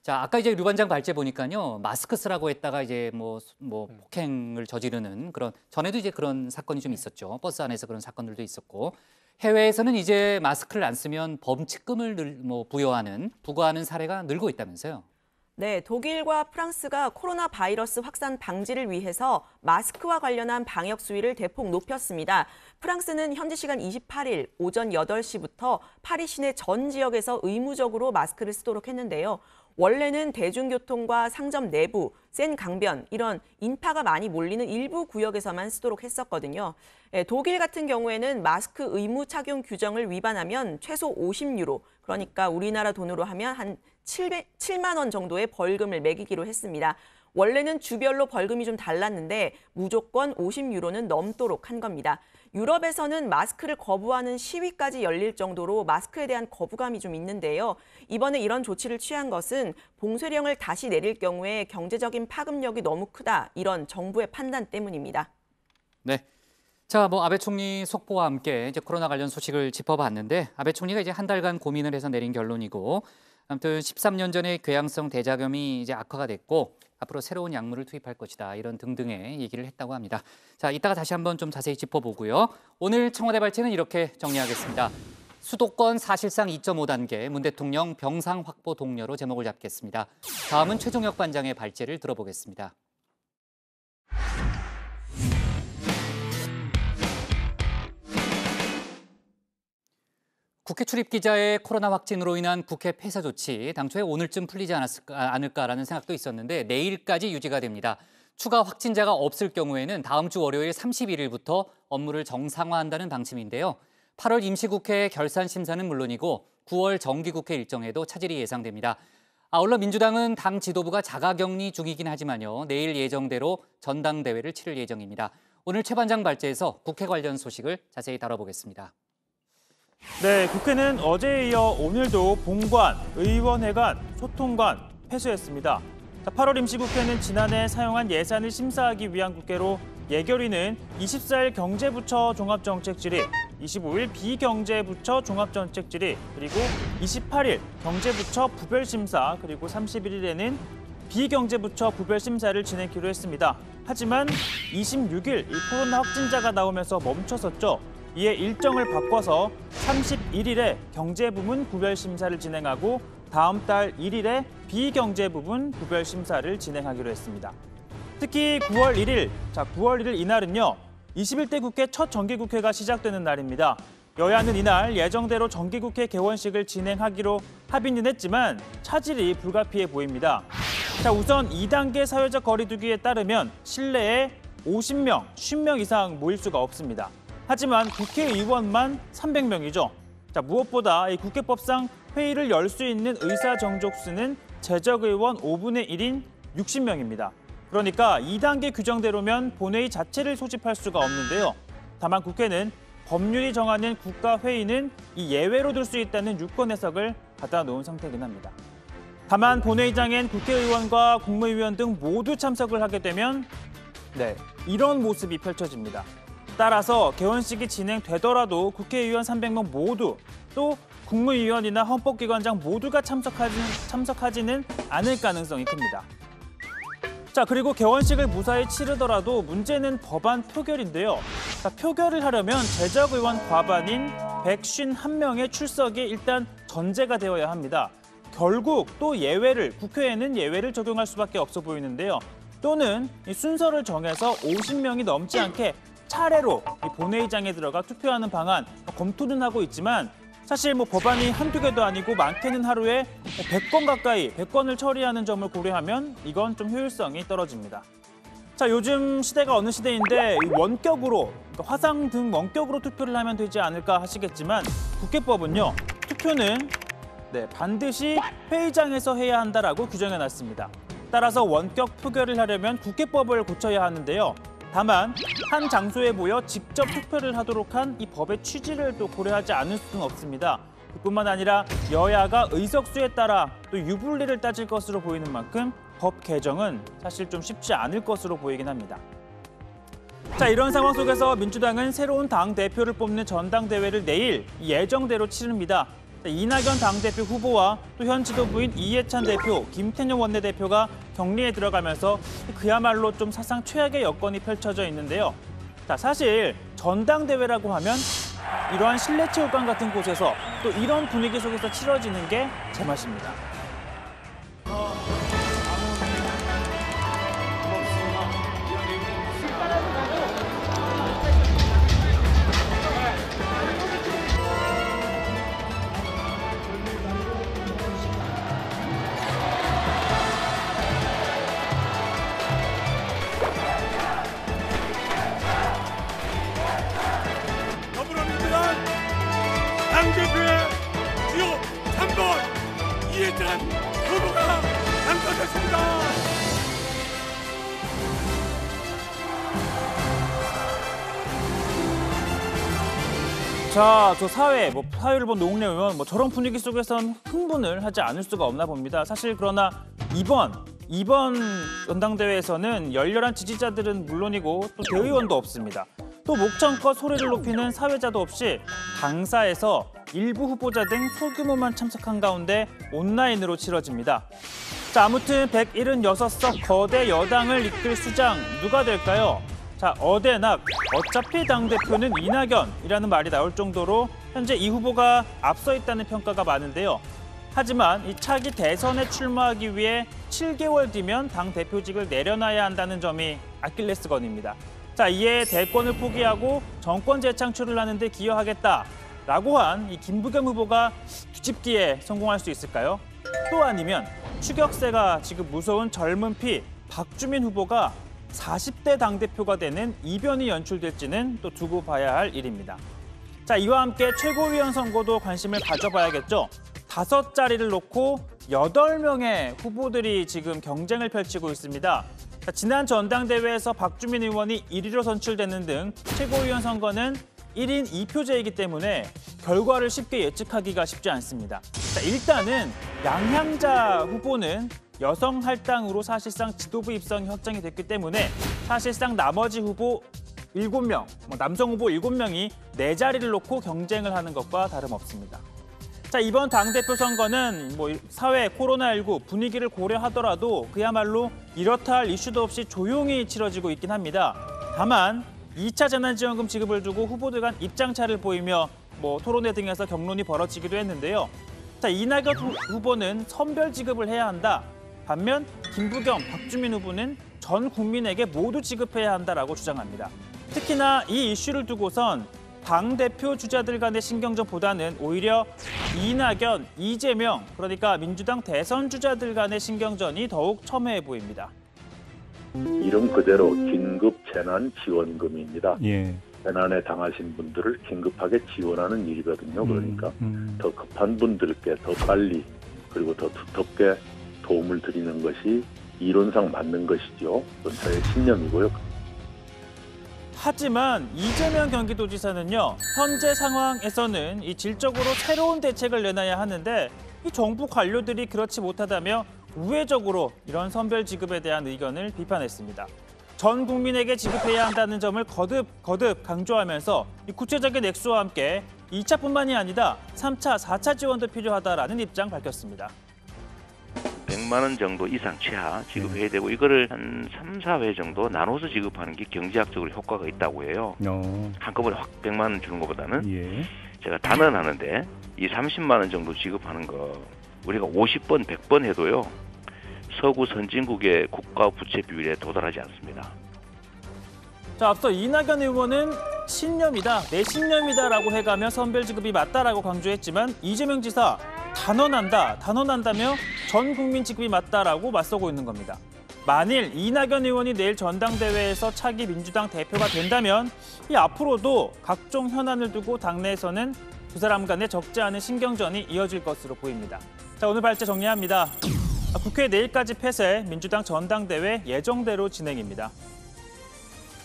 자, 아까 이제 류반장 발제 보니까요, 마스크 쓰라고 했다가 이제 폭행을 저지르는 그런, 전에도 이제 그런 사건이 좀 있었죠. 버스 안에서 그런 사건들도 있었고, 해외에서는 이제 마스크를 안 쓰면 범칙금을 부과하는 사례가 늘고 있다면서요. 네, 독일과 프랑스가 코로나 바이러스 확산 방지를 위해서 마스크와 관련한 방역 수위를 대폭 높였습니다. 프랑스는 현지 시간 28일 오전 8시부터 파리 시내 전 지역에서 의무적으로 마스크를 쓰도록 했는데요. 원래는 대중교통과 상점 내부, 센 강변, 이런 인파가 많이 몰리는 일부 구역에서만 쓰도록 했었거든요. 독일 같은 경우에는 마스크 의무 착용 규정을 위반하면 최소 50유로, 그러니까 우리나라 돈으로 하면 한 7만 원 정도의 벌금을 매기기로 했습니다. 원래는 주별로 벌금이 좀 달랐는데 무조건 50유로는 넘도록 한 겁니다. 유럽에서는 마스크를 거부하는 시위까지 열릴 정도로 마스크에 대한 거부감이 좀 있는데요. 이번에 이런 조치를 취한 것은 봉쇄령을 다시 내릴 경우에 경제적인 파급력이 너무 크다, 이런 정부의 판단 때문입니다. 네. 자, 아베 총리 속보와 함께 이제 코로나 관련 소식을 짚어봤는데, 아베 총리가 이제 한 달간 고민을 해서 내린 결론이고, 아무튼 13년 전에 궤양성 대장염이 이제 악화가 됐고 앞으로 새로운 약물을 투입할 것이다, 이런 등등의 얘기를 했다고 합니다. 자, 이따가 다시 한번 좀 자세히 짚어보고요. 오늘 청와대 발제는 이렇게 정리하겠습니다. 수도권 사실상 2.5단계, 문 대통령 병상 확보 독려로 제목을 잡겠습니다. 다음은 최종혁 반장의 발제를 들어보겠습니다. 국회 출입 기자의 코로나 확진으로 인한 국회 폐사 조치, 당초에 오늘쯤 풀리지 않을까라는 생각도 있었는데 내일까지 유지가 됩니다. 추가 확진자가 없을 경우에는 다음 주 월요일 31일부터 업무를 정상화한다는 방침인데요. 8월 임시국회 결산 심사는 물론이고 9월 정기국회 일정에도 차질이 예상됩니다. 아울러 민주당은 당 지도부가 자가격리 중이긴 하지만요, 내일 예정대로 전당대회를 치를 예정입니다. 오늘 최 반장 발제에서 국회 관련 소식을 자세히 다뤄보겠습니다. 네, 국회는 어제에 이어 오늘도 본관, 의원회관, 소통관 폐쇄했습니다. 8월 임시국회는 지난해 사용한 예산을 심사하기 위한 국회로 예결위는 24일 경제부처 종합정책질의, 25일 비경제부처 종합정책질의, 그리고 28일 경제부처 부별심사, 그리고 31일에는 비경제부처 부별심사를 진행키로 했습니다. 하지만 26일 코로나 확진자가 나오면서 멈춰섰죠. 이에 일정을 바꿔서 31일에 경제부문 부별심사를 진행하고 다음 달 1일에 비경제부문 부별심사를 진행하기로 했습니다. 특히 9월 1일 이날은요, 21대 국회 첫 정기국회가 시작되는 날입니다. 여야는 이날 예정대로 정기국회 개원식을 진행하기로 합의는 했지만 차질이 불가피해 보입니다. 자, 우선 2단계 사회적 거리두기에 따르면 실내에 50명, 50명 이상 모일 수가 없습니다. 하지만 국회의원만 300명이죠. 자, 무엇보다 이 국회법상 회의를 열 수 있는 의사 정족수는 재적의원 5분의 1인 60명입니다. 그러니까 2단계 규정대로면 본회의 자체를 소집할 수가 없는데요. 다만 국회는 법률이 정하는 국가회의는 이 예외로 둘 수 있다는 유권 해석을 갖다 놓은 상태이긴 합니다. 다만 본회의장엔 국회의원과 국무위원 등 모두 참석을 하게 되면 이런 모습이 펼쳐집니다. 따라서 개원식이 진행되더라도 국회의원 300명 모두, 또 국무위원이나 헌법기관장 모두가 참석하지는 않을 가능성이 큽니다. 자, 그리고 개원식을 무사히 치르더라도 문제는 법안 표결인데요. 자, 표결을 하려면 재적 의원 과반인 151명의 출석이 일단 전제가 되어야 합니다. 결국 또 국회에는 예외를 적용할 수밖에 없어 보이는데요. 또는 이 순서를 정해서 50명이 넘지 않게 차례로 이 본회의장에 들어가 투표하는 방안 검토는 하고 있지만 사실 법안이 한두 개도 아니고 많게는 하루에 100건 가까이 100건을 처리하는 점을 고려하면 이건 좀 효율성이 떨어집니다. 자, 요즘 시대가 어느 시대인데 원격으로 화상 등 원격으로 투표를 하면 되지 않을까 하시겠지만 국회법은요. 투표는 반드시 회의장에서 해야 한다라고 규정해놨습니다. 따라서 원격 표결을 하려면 국회법을 고쳐야 하는데요. 다만 한 장소에 모여 직접 투표를 하도록 한 이 법의 취지를 또 고려하지 않을 수는 없습니다. 그뿐만 아니라 여야가 의석수에 따라 또 유불리를 따질 것으로 보이는 만큼 법 개정은 사실 좀 쉽지 않을 것으로 보이긴 합니다. 자, 이런 상황 속에서 민주당은 새로운 당대표를 뽑는 전당대회를 내일 예정대로 치릅니다. 이낙연 당대표 후보와 또 현 지도부인 이해찬 대표, 김태년 원내대표가 격리에 들어가면서 그야말로 좀 사상 최악의 여건이 펼쳐져 있는데요. 자, 사실 전당대회라고 하면 이러한 실내체육관 같은 곳에서 또 이런 분위기 속에서 치러지는 게 제맛입니다. 당대표의 주요 3번 이해찬 후보가 당선됐습니다. 자, 저 사회를 본 노웅래 의원 저런 분위기 속에선 흥분을 하지 않을 수가 없나 봅니다. 사실 그러나 이번 전당대회에서는 열렬한 지지자들은 물론이고 또 대의원도 없습니다. 또 목청껏 소리를 높이는 사회자도 없이 당사에서 일부 후보자 등 소규모만 참석한 가운데 온라인으로 치러집니다. 자, 아무튼 176석 거대 여당을 이끌 수장 누가 될까요? 자, 어대낙 어차피 당대표는 이낙연이라는 말이 나올 정도로 현재 이 후보가 앞서 있다는 평가가 많은데요. 하지만 이 차기 대선에 출마하기 위해 7개월 뒤면 당대표직을 내려놔야 한다는 점이 아킬레스건입니다. 자, 이에 대권을 포기하고 정권 재창출을 하는 데 기여하겠다라고 한 이 김부겸 후보가 뒤집기에 성공할 수 있을까요? 또 아니면 추격세가 지금 무서운 젊은 피 박주민 후보가 40대 당대표가 되는 이변이 연출될지는 또 두고 봐야 할 일입니다. 자, 이와 함께 최고위원 선거도 관심을 가져봐야겠죠. 5자리를 놓고 8명의 후보들이 지금 경쟁을 펼치고 있습니다. 자, 지난 전당대회에서 박주민 의원이 1위로 선출되는 등 최고위원 선거는 1인 2표제이기 때문에 결과를 쉽게 예측하기가 쉽지 않습니다. 자, 일단은 양향자 후보는 여성 할당으로 사실상 지도부 입성이 확정이 됐기 때문에 사실상 나머지 후보 7명, 남성 후보 7명이 4자리를 놓고 경쟁을 하는 것과 다름없습니다. 자, 이번 당대표 선거는 사회 코로나19 분위기를 고려하더라도 그야말로 이렇다 할 이슈도 없이 조용히 치러지고 있긴 합니다. 다만 2차 재난지원금 지급을 두고 후보들 간 입장차를 보이며 토론회 등에서 격론이 벌어지기도 했는데요. 자, 이낙연 후보는 선별 지급을 해야 한다. 반면 김부겸, 박주민 후보는 전 국민에게 모두 지급해야 한다라고 주장합니다. 특히나 이 이슈를 두고선 당대표 주자들 간의 신경전보다는 오히려 이낙연, 이재명, 그러니까 민주당 대선 주자들 간의 신경전이 더욱 첨예해 보입니다. 이름 그대로 긴급 재난지원금입니다. 예. 재난에 당하신 분들을 긴급하게 지원하는 일이거든요. 그러니까 더 급한 분들께 더 빨리 그리고 더 두텁게 도움을 드리는 것이 이론상 맞는 것이죠. 그건 저의 신념이고요. 하지만 이재명 경기도지사는요. 현재 상황에서는 이 질적으로 새로운 대책을 내놔야 하는데 이 정부 관료들이 그렇지 못하다며 우회적으로 이런 선별 지급에 대한 의견을 비판했습니다. 전 국민에게 지급해야 한다는 점을 거듭 강조하면서 이 구체적인 액수와 함께 2차뿐만이 아니다 3차, 4차 지원도 필요하다라는 입장 밝혔습니다. 100만 100만 원 정도 이상 최하 지급해야 되고 이거를 한 3, 4회 정도 나눠서 지급하는 게 경제학적으로 효과가 있다고 해요. 한꺼번에 확 100만 원 주는 것보다는 제가 단언하는데 이 30만 원 정도 지급하는 거 우리가 50번, 100번 해도요. 서구 선진국의 국가 부채 비율에 도달하지 않습니다. 자, 앞서 이낙연 의원은 신념이다, 내 신념이다라고 해가며 선별 지급이 맞다라고 강조했지만 이재명 지사 단언한다며 전 국민 지급이 맞다라고 맞서고 있는 겁니다. 만일 이낙연 의원이 내일 전당대회에서 차기 민주당 대표가 된다면 이 앞으로도 각종 현안을 두고 당내에서는 두 사람 간의 적지 않은 신경전이 이어질 것으로 보입니다. 자, 오늘 발제 정리합니다. 국회 내일까지 폐쇄, 민주당 전당대회 예정대로 진행입니다.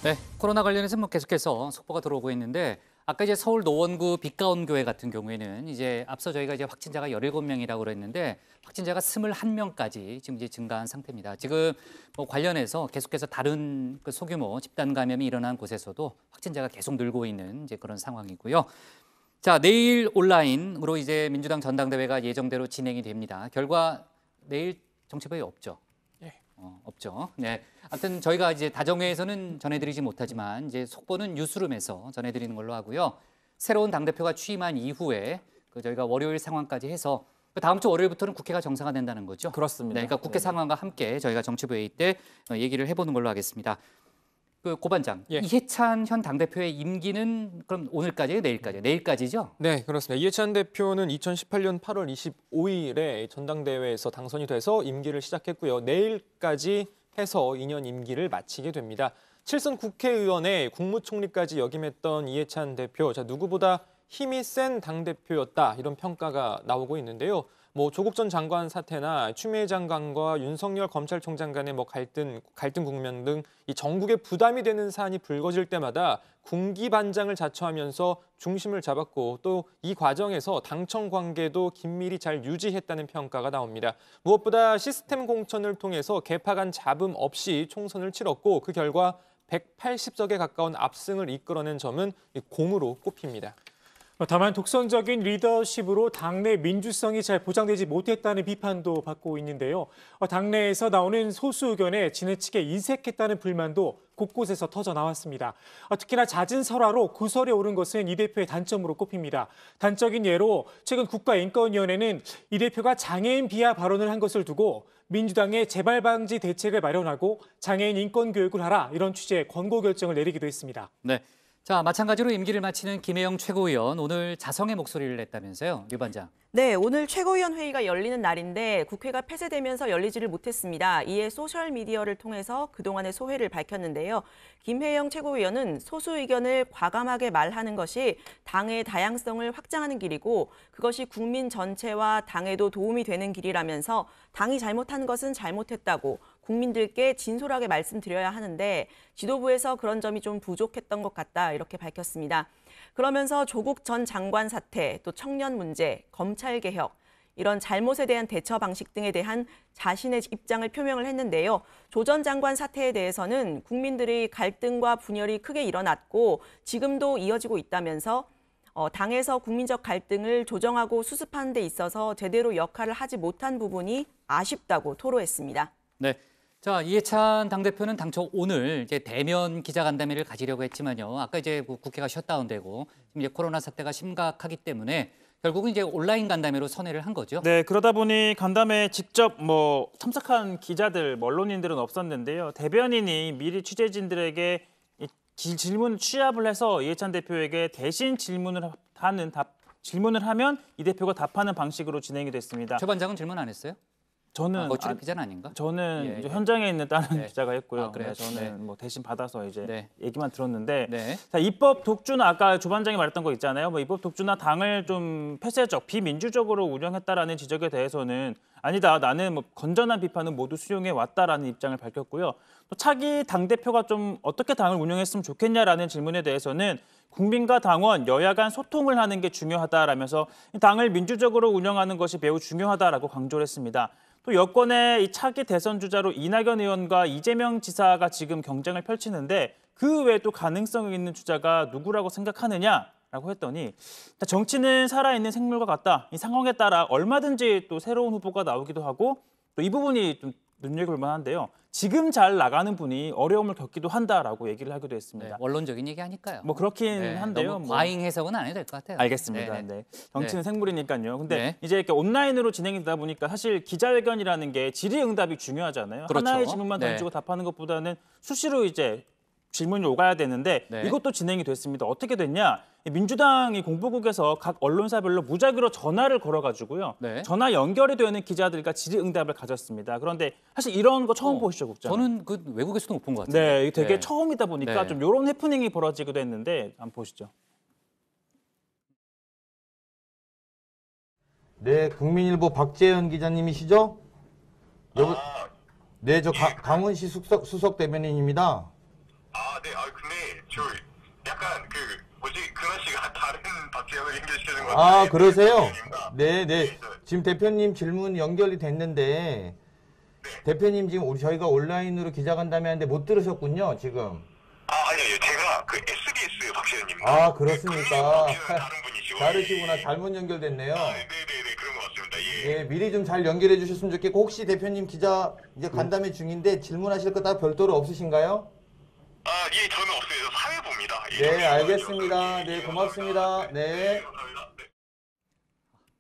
네, 코로나 관련해서 계속해서 속보가 들어오고 있는데 아까 이제 서울 노원구 빛가온교회 같은 경우에는 이제 앞서 저희가 이제 확진자가 17명이라고 그랬는데 확진자가 21명까지 지금 이제 증가한 상태입니다. 지금 뭐 관련해서 계속해서 다른 그 소규모 집단 감염이 일어난 곳에서도 확진자가 계속 늘고 있는 이제 그런 상황이고요. 자, 내일 온라인으로 이제 민주당 전당대회가 예정대로 진행이 됩니다. 결과 내일 정치부에 없죠. 없죠. 네. 하여튼 저희가 이제 다정회에서는 전해드리지 못하지만 이제 속보는 뉴스룸에서 전해드리는 걸로 하고요. 새로운 당대표가 취임한 이후에 그 저희가 월요일 상황까지 해서 다음 주 월요일부터는 국회가 정상화된다는 거죠. 그렇습니다. 네, 그러니까 국회 상황과 함께 저희가 정치부회의 때 얘기를 해보는 걸로 하겠습니다. 그 고반장, 이해찬 현 당대표의 임기는 그럼 오늘까지예요, 내일까지요? 내일까지죠? 네, 그렇습니다. 이해찬 대표는 2018년 8월 25일에 전당대회에서 당선이 돼서 임기를 시작했고요. 내일까지 해서 2년 임기를 마치게 됩니다. 7선 국회의원의 국무총리까지 역임했던 이해찬 대표, 자, 누구보다 힘이 센 당대표였다 이런 평가가 나오고 있는데요. 뭐 조국 전 장관 사태나 추미애 장관과 윤석열 검찰총장 간의 뭐 갈등 국면 등 이 정국에 부담이 되는 사안이 불거질 때마다 군기반장을 자처하면서 중심을 잡았고 또 이 과정에서 당청 관계도 긴밀히 잘 유지했다는 평가가 나옵니다. 무엇보다 시스템 공천을 통해서 개파간 잡음 없이 총선을 치렀고 그 결과 180석에 가까운 압승을 이끌어낸 점은 공으로 꼽힙니다. 다만 독선적인 리더십으로 당내 민주성이 잘 보장되지 못했다는 비판도 받고 있는데요. 당내에서 나오는 소수 의견에 지나치게 인색했다는 불만도 곳곳에서 터져 나왔습니다. 특히나 잦은 설화로 구설에 오른 것은 이 대표의 단점으로 꼽힙니다. 단적인 예로 최근 국가인권위원회는 이 대표가 장애인 비하 발언을 한 것을 두고 민주당의 재발 방지 대책을 마련하고 장애인 인권 교육을 하라 이런 취지의 권고 결정을 내리기도 했습니다. 네. 자, 마찬가지로 임기를 마치는 김혜영 최고위원 오늘 자성의 목소리를 냈다면서요, 류 반장. 네, 오늘 최고위원 회의가 열리는 날인데 국회가 폐쇄되면서 열리지를 못했습니다. 이에 소셜미디어를 통해서 그동안의 소회를 밝혔는데요. 김혜영 최고위원은 소수 의견을 과감하게 말하는 것이 당의 다양성을 확장하는 길이고 그것이 국민 전체와 당에도 도움이 되는 길이라면서 당이 잘못한 것은 잘못했다고 국민들께 진솔하게 말씀드려야 하는데 지도부에서 그런 점이 좀 부족했던 것 같다 이렇게 밝혔습니다. 그러면서 조국 전 장관 사태, 또 청년 문제, 검찰 개혁 이런 잘못에 대한 대처 방식 등에 대한 자신의 입장을 표명을 했는데요. 조 전 장관 사태에 대해서는 국민들의 갈등과 분열이 크게 일어났고 지금도 이어지고 있다면서 당에서 국민적 갈등을 조정하고 수습하는 데 있어서 제대로 역할을 하지 못한 부분이 아쉽다고 토로했습니다. 네. 자, 이해찬 당대표는 당초 오늘 이제 대면 기자간담회를 가지려고 했지만요. 아까 이제 국회가 셧다운되고 지금 이제 코로나 사태가 심각하기 때문에 결국은 이제 온라인 간담회로 선회를 한 거죠. 네, 그러다 보니 간담회에 직접 참석한 기자들, 언론인들은 없었는데요. 대변인이 미리 취재진들에게 질문 취합을 해서 이해찬 대표에게 대신 질문을 하면 이 대표가 답하는 방식으로 진행이 됐습니다. 최 반장은 질문 안 했어요? 저는 출입 기자는 아닌가? 저는 이제 현장에 있는 다른 기자가 했고요. 그래요? 저는 네. 대신 받아서 이제 네. 얘기만 들었는데 네. 자, 입법 독주나 아까 조 반장이 말했던 거 있잖아요. 입법 독주나 당을 좀 폐쇄적, 비민주적으로 운영했다라는 지적에 대해서는 아니다. 나는 건전한 비판은 모두 수용해 왔다라는 입장을 밝혔고요. 또 차기 당대표가 좀 어떻게 당을 운영했으면 좋겠냐라는 질문에 대해서는 국민과 당원, 여야 간 소통을 하는 게 중요하다라면서 당을 민주적으로 운영하는 것이 매우 중요하다라고 강조를 했습니다. 또 여권의 이 차기 대선 주자로 이낙연 의원과 이재명 지사가 지금 경쟁을 펼치는데 그 외에 또 가능성 있는 주자가 누구라고 생각하느냐라고 했더니 정치는 살아있는 생물과 같다. 이 상황에 따라 얼마든지 또 새로운 후보가 나오기도 하고 또 또 이 부분이 좀 눈여겨볼 만한데요. 지금 잘 나가는 분이 어려움을 겪기도 한다라고 얘기를 하기도 했습니다. 네, 원론적인 얘기 하니까요. 뭐 그렇긴 한데요. 너무 과잉 해석은 안 해도 될 것 같아요. 알겠습니다. 네. 정치는 생물이니까요. 근데 네. 이제 이렇게 온라인으로 진행되다 보니까 사실 기자회견이라는 게 질의응답이 중요하잖아요. 그렇죠. 하나의 질문만 네. 던지고 답하는 것보다는 수시로 이제 질문이 오가야 되는데 네. 이것도 진행이 됐습니다. 어떻게 됐냐? 민주당이 공보국에서 각 언론사별로 무작위로 전화를 걸어가지고요. 네. 전화 연결이 되는 기자들과 질의응답을 가졌습니다. 그런데 사실 이런 거 처음 보시죠, 국장? 저는 그 외국에서도 못 본 것 같아요. 네, 이게 되게 네. 처음이다 보니까 네. 좀 이런 해프닝이 벌어지기도 했는데 한번 보시죠. 네, 국민일보 박재현 기자님이시죠? 네, 저 강원시 수석 대변인입니다. 네, 근데 저 약간 근원 씨가 다른 박재현을 연결시키는 것 같아요. 그러세요? 네, 네. 지금 대표님 질문 연결이 됐는데, 대표님 지금 저희가 온라인으로 기자간담회 하는데 못 들으셨군요, 지금. 아니요, 제가 그 SBS 박재현입니다. 그렇습니까? 다르시구나. 잘못 연결됐네요. 네네네, 그런 것 같습니다. 예. 네, 미리 좀 잘 연결해 주셨으면 좋겠고, 혹시 대표님 기자 이제 간담회 중인데 질문하실 거 다 별도로 없으신가요? 예, 저는 없어요. 사회부입니다. 네, 알겠습니다. 네, 고맙습니다. 네.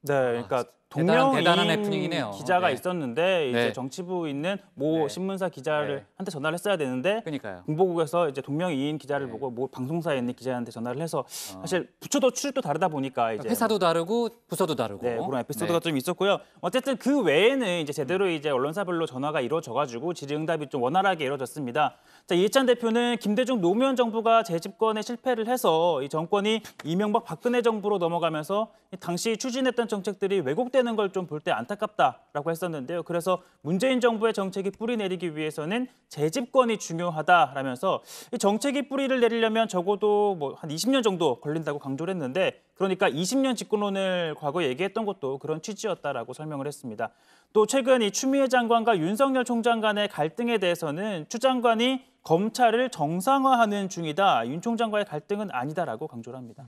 네, 그러니까 대단한 동명이인 해프닝이네요. 기자가 네. 있었는데 이제 네. 정치부 있는 모 신문사 기자를 한테 전화를 했어야 되는데 그러니까요. 공보국에서 이제 동명이인 기자를 보고 모 방송사에 있는 기자한테 전화를 해서 사실 부처도 출입도 다르다 보니까 이제 회사도 다르고 부서도 다르고 네, 그런 에피소드가 좀 있었고요. 어쨌든 그 외에는 이제 제대로 이제 언론사별로 전화가 이루어져가지고 질의응답이 좀 원활하게 이루어졌습니다. 자, 이해찬 대표는 김대중 노무현 정부가 재집권에 실패를 해서 이 정권이 이명박 박근혜 정부로 넘어가면서 당시 추진했던 정책들이 왜곡되는 걸 좀 볼 때 안타깝다라고 했었는데요. 그래서 문재인 정부의 정책이 뿌리 내리기 위해서는 재집권이 중요하다라면서 이 정책이 뿌리를 내리려면 적어도 뭐 한 20년 정도 걸린다고 강조를 했는데 그러니까 20년 집권론을 과거 얘기했던 것도 그런 취지였다라고 설명을 했습니다. 또 최근 이 추미애 장관과 윤석열 총장 간의 갈등에 대해서는 추 장관이 검찰을 정상화하는 중이다. 윤 총장과의 갈등은 아니다라고 강조를 합니다.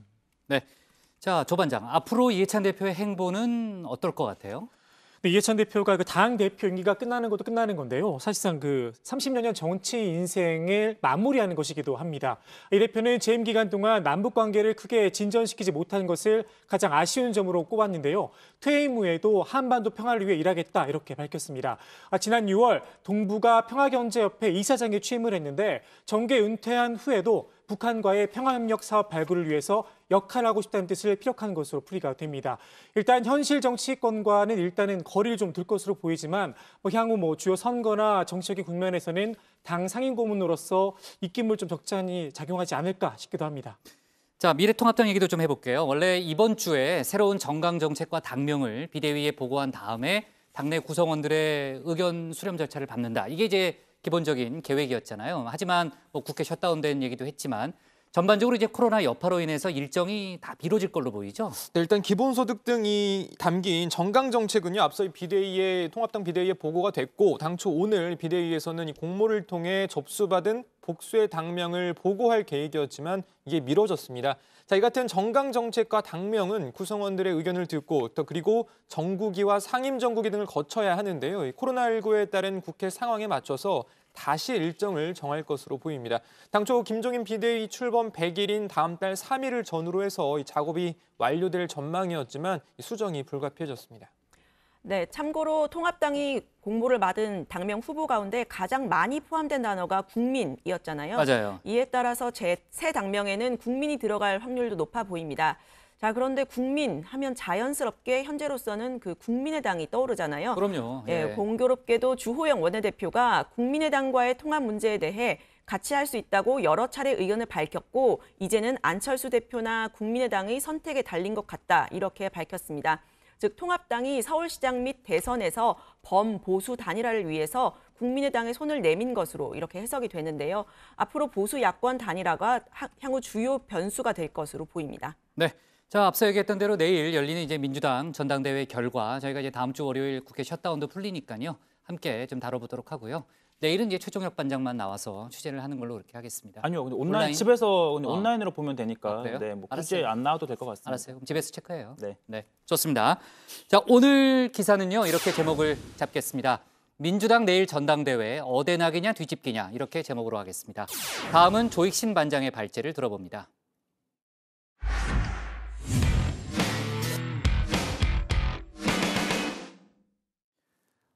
네. 자, 조 반장, 앞으로 이해찬 대표의 행보는 어떨 것 같아요? 이해찬 대표가 그 당 대표 임기가 끝나는 것도 끝나는 건데요. 사실상 그 30여 년 정치 인생을 마무리하는 것이기도 합니다. 이 대표는 재임 기간 동안 남북 관계를 크게 진전시키지 못한 것을 가장 아쉬운 점으로 꼽았는데요. 퇴임 후에도 한반도 평화를 위해 일하겠다 이렇게 밝혔습니다. 지난 6월 동북아 평화경제협회 이사장에 취임을 했는데 정계 은퇴한 후에도 북한과의 평화협력 사업 발굴을 위해서 역할하고 싶다는 뜻을 피력한 것으로 풀이가 됩니다. 일단 현실 정치권과는 일단은 거리를 좀 둘 것으로 보이지만 향후 주요 선거나 정치적인 국면에서는 당 상임 고문으로서 입김을 좀 적잖이 작용하지 않을까 싶기도 합니다. 자, 미래통합당 얘기도 좀 해볼게요. 원래 이번 주에 새로운 정강정책과 당명을 비대위에 보고한 다음에 당내 구성원들의 의견 수렴 절차를 밟는다. 이게 이제 기본적인 계획이었잖아요. 하지만 국회 셧다운된 얘기도 했지만 전반적으로 이제 코로나 여파로 인해서 일정이 다 미뤄질 걸로 보이죠. 네, 일단 기본소득 등이 담긴 정강정책은요. 앞서 통합당 비대위에 보고가 됐고 당초 오늘 비대위에서는 이 공모를 통해 접수받은 복수의 당명을 보고할 계획이었지만 이게 미뤄졌습니다. 자, 이 같은 정강정책과 당명은 구성원들의 의견을 듣고 또 그리고 정국위와 상임정국위 등을 거쳐야 하는데요. 코로나19에 따른 국회 상황에 맞춰서 다시 일정을 정할 것으로 보입니다. 당초 김종인 비대위 출범 100일인 다음 달 3일을 전후로 해서 이 작업이 완료될 전망이었지만 수정이 불가피해졌습니다. 네, 참고로 통합당이 공모를 받은 당명 후보 가운데 가장 많이 포함된 단어가 국민이었잖아요. 맞아요. 이에 따라서 새 당명에는 국민이 들어갈 확률도 높아 보입니다. 자, 그런데 국민 하면 자연스럽게 현재로서는 그 국민의당이 떠오르잖아요. 그럼요. 예, 공교롭게도 주호영 원내대표가 국민의당과의 통합 문제에 대해 같이 할 수 있다고 여러 차례 의견을 밝혔고 이제는 안철수 대표나 국민의당의 선택에 달린 것 같다 이렇게 밝혔습니다. 즉 통합당이 서울시장 및 대선에서 범보수 단일화를 위해서 국민의당의 손을 내민 것으로 이렇게 해석이 되는데요. 앞으로 보수 야권 단일화가 향후 주요 변수가 될 것으로 보입니다. 네. 자, 앞서 얘기했던 대로 내일 열리는 이제 민주당 전당대회 결과 저희가 이제 다음 주 월요일 국회 셧다운도 풀리니까요. 함께 좀 다뤄보도록 하고요. 내일은 이제 최종혁 반장만 나와서 취재를 하는 걸로 그렇게 하겠습니다. 아니요, 근데 온라인 집에서 온라인으로 보면 되니까 그래요? 네, 뭐 굳이 안 나와도 될 것 같습니다. 알았어요. 그럼 집에서 체크해요. 네. 네, 좋습니다. 자, 오늘 기사는요 이렇게 제목을 잡겠습니다. 민주당 내일 전당대회 어대나기냐 뒤집기냐 이렇게 제목으로 하겠습니다. 다음은 조익신 반장의 발제를 들어봅니다.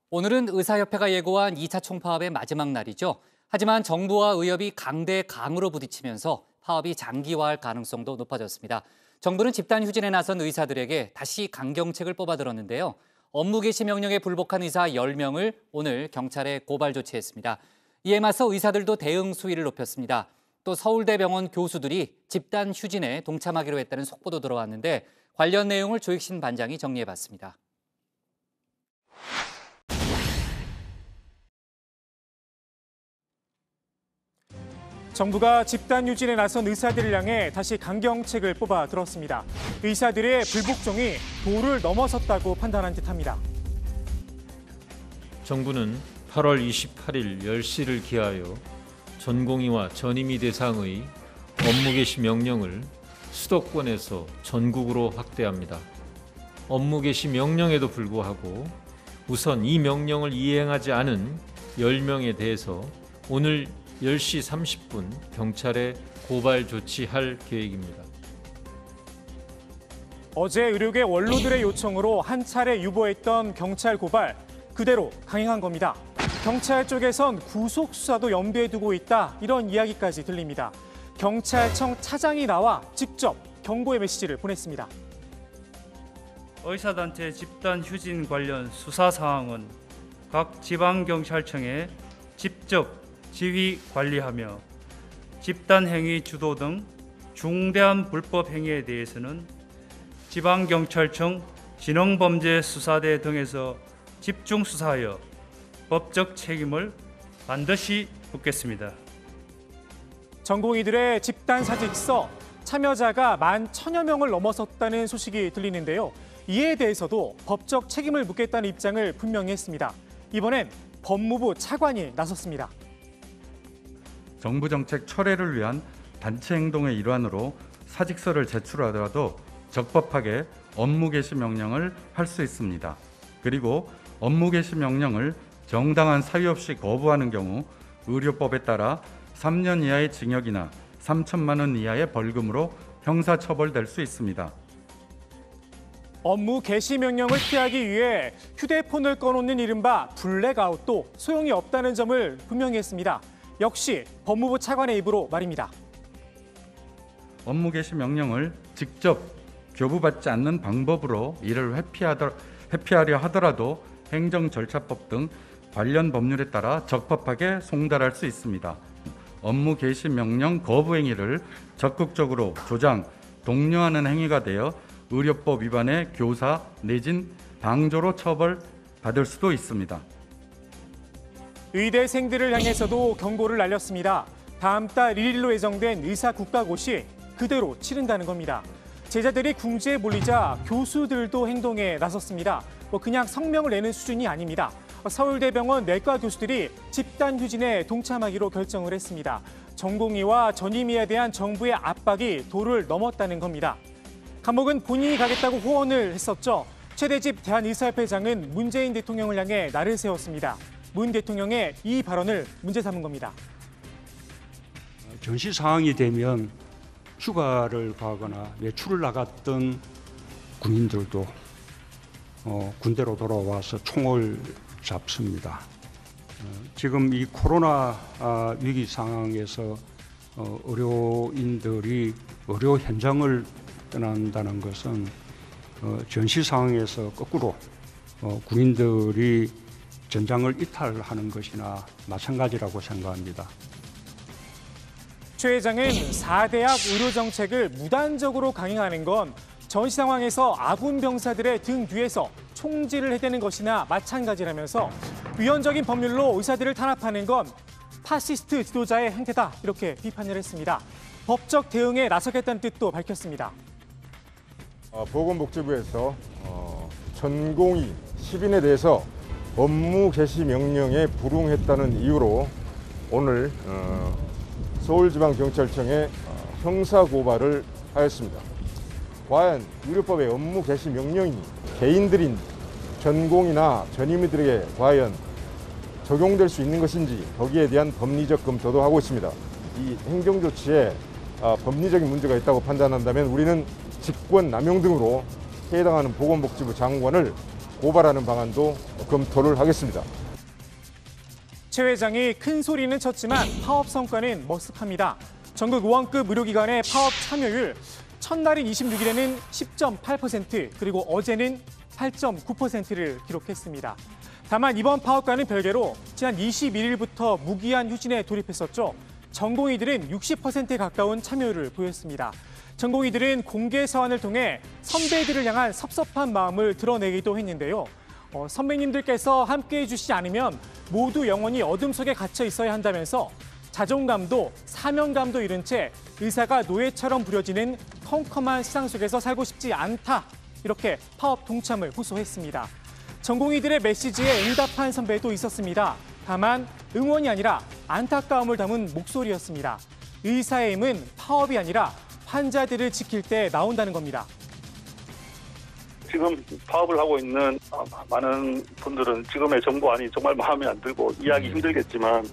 오늘은 의사협회가 예고한 2차 총파업의 마지막 날이죠. 하지만 정부와 의협이 강대 강으로 부딪히면서 파업이 장기화할 가능성도 높아졌습니다. 정부는 집단 휴진에 나선 의사들에게 다시 강경책을 뽑아들었는데요. 업무 개시 명령에 불복한 의사 10명을 오늘 경찰에 고발 조치했습니다. 이에 맞서 의사들도 대응 수위를 높였습니다. 또 서울대병원 교수들이 집단 휴진에 동참하기로 했다는 속보도 들어왔는데 관련 내용을 조익신 반장이 정리해봤습니다. 정부가 집단 휴진에 나선 의사들을 향해 다시 강경책을 뽑아 들었습니다. 의사들의 불복종이 도를 넘어섰다고 판단한 듯합니다. 정부는 8월 28일 10시를 기하여 전공의와 전임의 대상의 업무 개시 명령을 수도권에서 전국으로 확대합니다. 업무 개시 명령에도 불구하고 우선 이 명령을 이행하지 않은 10명에 대해서 오늘 10시 30분 경찰에 고발 조치할 계획입니다. 어제 의료계 원로들의 요청으로 한 차례 유보했던 경찰 고발 그대로 강행한 겁니다. 경찰 쪽에선 구속 수사도 염두에 두고 있다 이런 이야기까지 들립니다. 경찰청 차장이 나와 직접 경고의 메시지를 보냈습니다. 의사단체 집단 휴진 관련 수사 사항은 각 지방경찰청에 직접 지휘 관리하며 집단 행위 주도 등 중대한 불법 행위에 대해서는 지방경찰청 진흥범죄수사대 등에서 집중 수사하여 법적 책임을 반드시 묻겠습니다. 전공의들의 집단 사직서 참여자가 11,000여 명을 넘어섰다는 소식이 들리는데요. 이에 대해서도 법적 책임을 묻겠다는 입장을 분명히 했습니다. 이번엔 법무부 차관이 나섰습니다. 정부 정책 철회를 위한 단체 행동의 일환으로 사직서를 제출하더라도 적법하게 업무 개시 명령을 할 수 있습니다. 그리고 업무 개시 명령을 정당한 사유 없이 거부하는 경우 의료법에 따라 3년 이하의 징역이나 3천만 원 이하의 벌금으로 형사처벌될 수 있습니다. 업무 개시 명령을 피하기 위해 휴대폰을 꺼놓는 이른바 블랙아웃도 소용이 없다는 점을 분명히 했습니다. 역시 법무부 차관의 입으로 말입니다. 업무 개시 명령을 직접 교부받지 않는 방법으로 이를 회피하려 하더라도 행정절차법 등 관련 법률에 따라 적법하게 송달할 수 있습니다. 업무 개시 명령 거부 행위를 적극적으로 조장, 독려하는 행위가 되어 의료법 위반의 교사 내진 방조로 처벌받을 수도 있습니다. 의대생들을 향해서도 경고를 날렸습니다. 다음 달 1일로 예정된 의사 국가고시 그대로 치른다는 겁니다. 제자들이 궁지에 몰리자 교수들도 행동에 나섰습니다. 그냥 성명을 내는 수준이 아닙니다. 서울대병원 내과 교수들이 집단 휴진에 동참하기로 결정을 했습니다. 전공의와 전임의에 대한 정부의 압박이 도를 넘었다는 겁니다. 감옥은 본인이 가겠다고 호언을 했었죠. 최대집 대한의사협회장은 문재인 대통령을 향해 날을 세웠습니다. 문 대통령의 이 발언을 문제 삼은 겁니다. 전시 상황이 되면 휴가를 가거나 외출을 나갔던 군인들도 군대로 돌아와서 총을 잡습니다. 지금 이 코로나 위기 상황에서 의료인들이 의료 현장을 떠난다는 것은 전시 상황에서 거꾸로 군인들이 전장을 이탈하는 것이나 마찬가지라고 생각합니다. 최 회장은 4대학 의료정책을 무단적으로 강행하는 건 전시 상황에서 아군 병사들의 등 뒤에서 총질을 해대는 것이나 마찬가지라면서 위헌적인 법률로 의사들을 탄압하는 건 파시스트 지도자의 행태다 이렇게 비판을 했습니다. 법적 대응에 나서겠다는 뜻도 밝혔습니다. 보건복지부에서 전공의 10인에 대해서 업무 개시 명령에 불응했다는 이유로 오늘 서울지방경찰청에 형사고발을 하였습니다. 과연 의료법의 업무 개시 명령이 개인들인 전공이나 전임의들에게 과연 적용될 수 있는 것인지 거기에 대한 법리적 검토도 하고 있습니다. 이 행정조치에 법리적인 문제가 있다고 판단한다면 우리는 직권 남용 등으로 해당하는 보건복지부 장관을 고발하는 방안도 검토를 하겠습니다. 최 회장이 큰 소리는 쳤지만 파업 성과는 머쓱합니다. 전국 의원급 의료기관의 파업 참여율 첫날인 26일에는 10.8% 그리고 어제는 8.9%를 기록했습니다. 다만 이번 파업과는 별개로 지난 21일부터 무기한 휴진에 돌입했었죠. 전공의들은 60%에 가까운 참여율을 보였습니다. 전공의들은 공개 서한을 통해 선배들을 향한 섭섭한 마음을 드러내기도 했는데요. 선배님들께서 함께해 주시지 않으면 모두 영원히 어둠 속에 갇혀 있어야 한다면서 자존감도 사명감도 잃은 채 의사가 노예처럼 부려지는 컴컴한 세상 속에서 살고 싶지 않다. 이렇게 파업 동참을 호소했습니다. 전공의들의 메시지에 응답한 선배도 있었습니다. 다만 응원이 아니라 안타까움을 담은 목소리였습니다. 의사의 힘은 파업이 아니라 환자들을 지킬 때 나온다는 겁니다. 지금 파업을 하고 있는 많은 분들은 지금의 정부안이 정말 마음에 안 들고 이해하기 힘들겠지만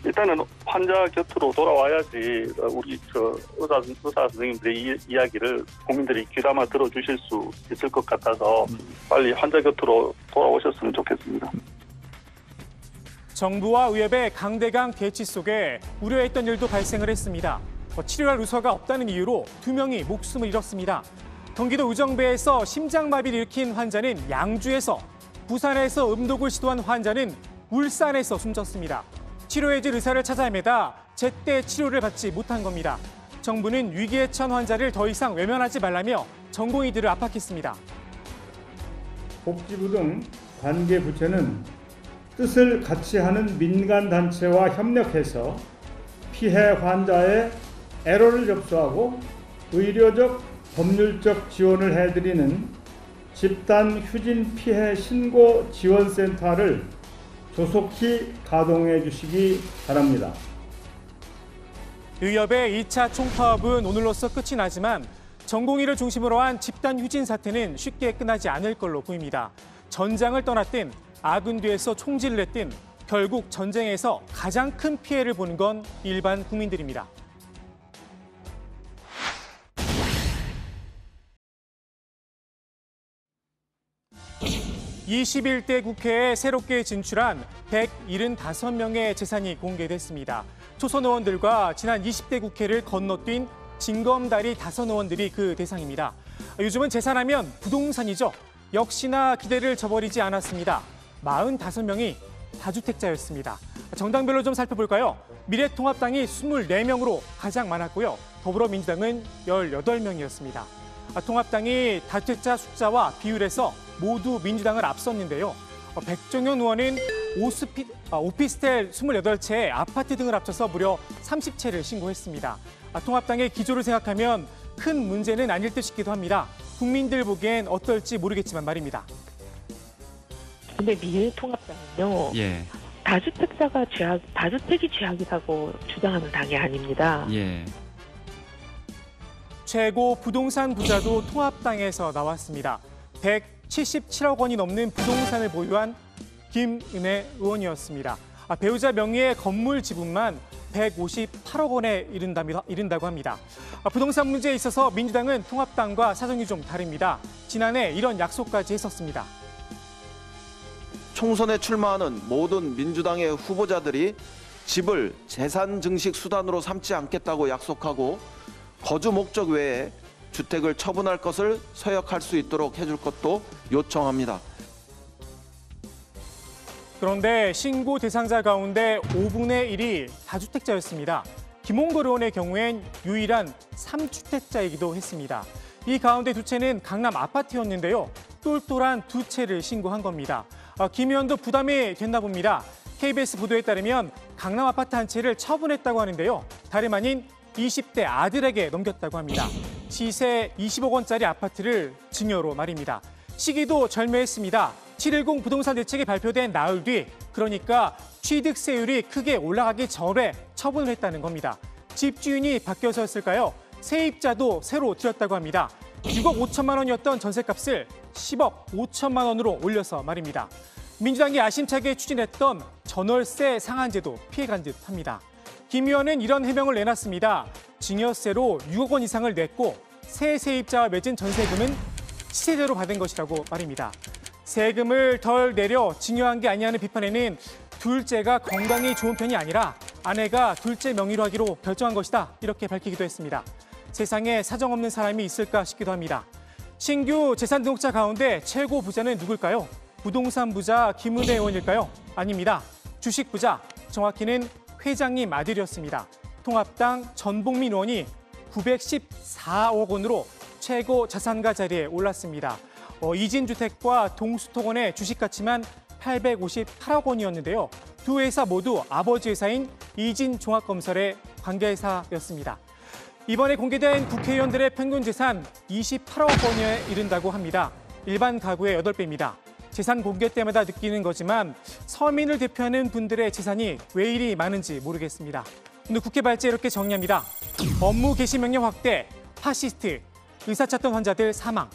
일단은 환자 곁으로 돌아와야지 우리 의사 선생님들의 이야기를 국민들이 귀담아 들어주실 수 있을 것 같아서 빨리 환자 곁으로 돌아오셨으면 좋겠습니다. 정부와 의협의 강대강 대치 속에 우려했던 일도 발생을 했습니다. 치료할 의사가 없다는 이유로 2명이 목숨을 잃었습니다. 경기도 의정부에서 심장마비를 일으킨 환자는 양주에서, 부산에서 음독을 시도한 환자는 울산에서 숨졌습니다. 치료해줄 의사를 찾아 헤매다 제때 치료를 받지 못한 겁니다. 정부는 위기에 처한 환자를 더 이상 외면하지 말라며 전공의들을 압박했습니다. 복지부 등 관계 부처는 뜻을 같이 하는 민간단체와 협력해서 피해 환자의 애로를 접수하고 의료적, 법률적 지원을 해드리는 집단 휴진 피해 신고 지원센터를 조속히 가동해 주시기 바랍니다. 의협의 2차 총파업은 오늘로써 끝이 나지만 전공의를 중심으로 한 집단 휴진 사태는 쉽게 끝나지 않을 걸로 보입니다. 전장을 떠났든 아군 뒤에서 총질을 했든 결국 전쟁에서 가장 큰 피해를 보는 건 일반 국민들입니다. 21대 국회에 새롭게 진출한 175명의 재산이 공개됐습니다. 초선 의원들과 지난 20대 국회를 건너뛴 징검다리 다선 의원들이 그 대상입니다. 요즘은 재산하면 부동산이죠. 역시나 기대를 저버리지 않았습니다. 45명이 다주택자였습니다. 정당별로 좀 살펴볼까요? 미래통합당이 24명으로 가장 많았고요. 더불어민주당은 18명이었습니다. 통합당이 다주택자 숫자와 비율에서 모두 민주당을 앞섰는데요. 백종현 의원은 오피스텔 28채, 아파트 등을 합쳐서 무려 30채를 신고했습니다. 통합당의 기조를 생각하면 큰 문제는 아닐 듯 싶기도 합니다. 국민들 보기엔 어떨지 모르겠지만 말입니다. 근데 미래통합당은요. 예. 다주택이 죄악이라고 주장하는 당이 아닙니다. 예. 최고 부동산 부자도 통합당에서 나왔습니다. 177억 원이 넘는 부동산을 보유한 김은혜 의원이었습니다. 배우자 명의의 건물 지분만 158억 원에 이른다고 합니다. 부동산 문제에 있어서 민주당은 통합당과 사정이 좀 다릅니다. 지난해 이런 약속까지 했었습니다. 총선에 출마하는 모든 민주당의 후보자들이 집을 재산 증식 수단으로 삼지 않겠다고 약속하고 거주 목적 외에 주택을 처분할 것을 서약할 수 있도록 해줄 것도 요청합니다. 그런데 신고 대상자 가운데 5분의 1이 다주택자였습니다. 김홍걸 의원의 경우엔 유일한 3주택자이기도 했습니다. 이 가운데 2채는 강남 아파트였는데요. 똘똘한 2채를 신고한 겁니다. 김 의원도 부담이 됐나 봅니다. KBS 보도에 따르면 강남 아파트 한 채를 처분했다고 하는데요. 다름 아닌 20대 아들에게 넘겼다고 합니다. 시세 20억 원짜리 아파트를 증여로 말입니다. 시기도 절묘했습니다. 7.10 부동산 대책이 발표된 나흘 뒤, 그러니까 취득세율이 크게 올라가기 전에 처분을 했다는 겁니다. 집주인이 바뀌어서였을까요? 세입자도 새로 들였다고 합니다. 6억 5천만 원이었던 전셋값을 10억 5천만 원으로 올려서 말입니다. 민주당이 야심차게 추진했던 전월세 상한제도 피해간 듯합니다. 김 의원은 이런 해명을 내놨습니다. 증여세로 6억 원 이상을 냈고 새 세입자와 맺은 전세금은 시세대로 받은 것이라고 말입니다. 세금을 덜 내려 증여한 게 아니냐는 비판에는 둘째가 건강이 좋은 편이 아니라 아내가 둘째 명의로 하기로 결정한 것이다. 이렇게 밝히기도 했습니다. 세상에 사정 없는 사람이 있을까 싶기도 합니다. 신규 재산 등록자 가운데 최고 부자는 누굴까요? 부동산 부자 김은혜 의원일까요? 아닙니다. 주식 부자, 정확히는 회장님 아들이었습니다. 통합당 전복민 의원이 914억 원으로 최고 자산가 자리에 올랐습니다. 이진주택과 동수토건의 주식 가치만 858억 원이었는데요. 두 회사 모두 아버지 회사인 이진종합건설의 관계회사였습니다. 이번에 공개된 국회의원들의 평균 재산 28억 원에 이른다고 합니다. 일반 가구의 8배입니다. 재산 공개 때마다 느끼는 거지만 서민을 대표하는 분들의 재산이 왜 이리 많은지 모르겠습니다. 오늘 국회 발제 이렇게 정리합니다. 업무 개시 명령 확대, 파시스트, 의사 찾던 환자들 사망.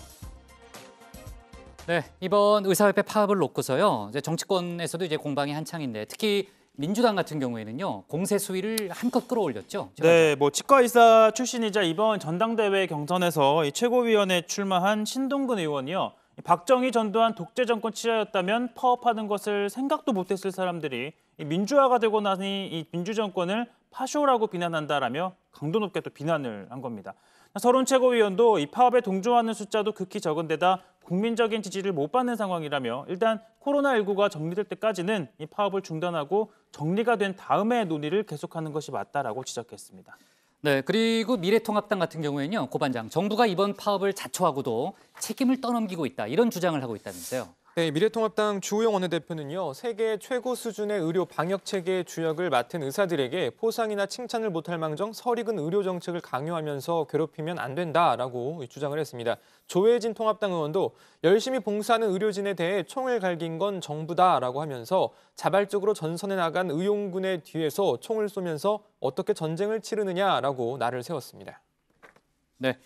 네, 이번 의사협회 파업을 놓고서요. 이제 정치권에서도 이제 공방이 한창인데 특히 민주당 같은 경우에는요. 공세 수위를 한껏 끌어올렸죠. 네, 치과의사 출신이자 이번 전당대회 경선에서 최고위원에 출마한 신동근 의원이요. 박정희 전두환 독재 정권 치하였다면 파업하는 것을 생각도 못했을 사람들이 민주화가 되고 나니 이 민주정권을 파쇼라고 비난한다라며 강도 높게 또 비난을 한 겁니다. 서른 최고위원도 이 파업에 동조하는 숫자도 극히 적은 데다 국민적인 지지를 못 받는 상황이라며 일단 코로나19가 정리될 때까지는 이 파업을 중단하고 정리가 된 다음에 논의를 계속하는 것이 맞다라고 지적했습니다. 네, 그리고 미래통합당 같은 경우에는요. 고 반장, 정부가 이번 파업을 자초하고도 책임을 떠넘기고 있다. 이런 주장을 하고 있다면서요. 네, 미래통합당 주호영 원내대표는요. 세계 최고 수준의 의료 방역 체계의 주역을 맡은 의사들에게 포상이나 칭찬을 못할 망정 설익은 의료 정책을 강요하면서 괴롭히면 안 된다라고 주장을 했습니다. 조혜진 통합당 의원도 열심히 봉사하는 의료진에 대해 총을 갈긴 건 정부다라고 하면서 자발적으로 전선에 나간 의용군의 뒤에서 총을 쏘면서 어떻게 전쟁을 치르느냐라고 날을 세웠습니다. 네.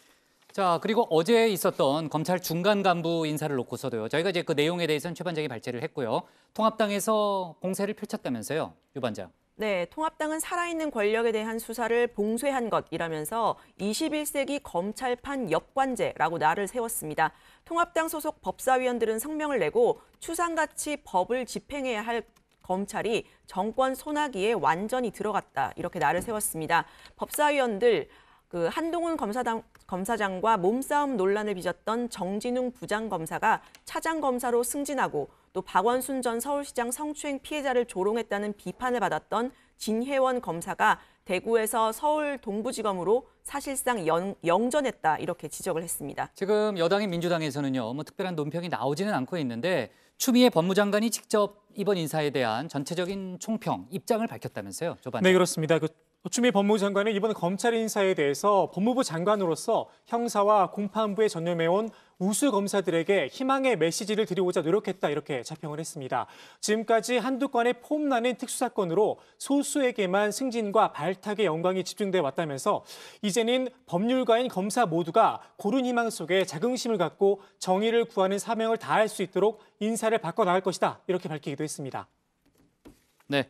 자, 그리고 어제 있었던 검찰 중간 간부 인사를 놓고서도요. 저희가 이제 그 내용에 대해서는 최 반장이 발제를 했고요. 통합당에서 공세를 펼쳤다면서요, 유 반장. 네, 통합당은 살아있는 권력에 대한 수사를 봉쇄한 것이라면서 21세기 검찰판 역관제라고 날을 세웠습니다. 통합당 소속 법사위원들은 성명을 내고 추상같이 법을 집행해야 할 검찰이 정권 소나기에 완전히 들어갔다. 이렇게 날을 세웠습니다. 법사위원들 한동훈 검사장과 몸싸움 논란을 빚었던 정진웅 부장검사가 차장검사로 승진하고 또 박원순 전 서울시장 성추행 피해자를 조롱했다는 비판을 받았던 진혜원 검사가 대구에서 서울 동부지검으로 사실상 영전했다 이렇게 지적을 했습니다. 지금 여당인 민주당에서는요. 특별한 논평이 나오지는 않고 있는데 추미애 법무장관이 직접 이번 인사에 대한 전체적인 총평, 입장을 밝혔다면서요. 조 반장. 네, 그렇습니다. 추미애 법무부 장관은 이번 검찰 인사에 대해서 법무부 장관으로서 형사와 공판부에 전념해온 우수 검사들에게 희망의 메시지를 드리고자 노력했다 이렇게 자평을 했습니다. 지금까지 한두 건의 폼나는 특수사건으로 소수에게만 승진과 발탁의 영광이 집중돼 왔다면서 이제는 법률가인 검사 모두가 고른 희망 속에 자긍심을 갖고 정의를 구하는 사명을 다할 수 있도록 인사를 바꿔나갈 것이다 이렇게 밝히기도 했습니다. 네.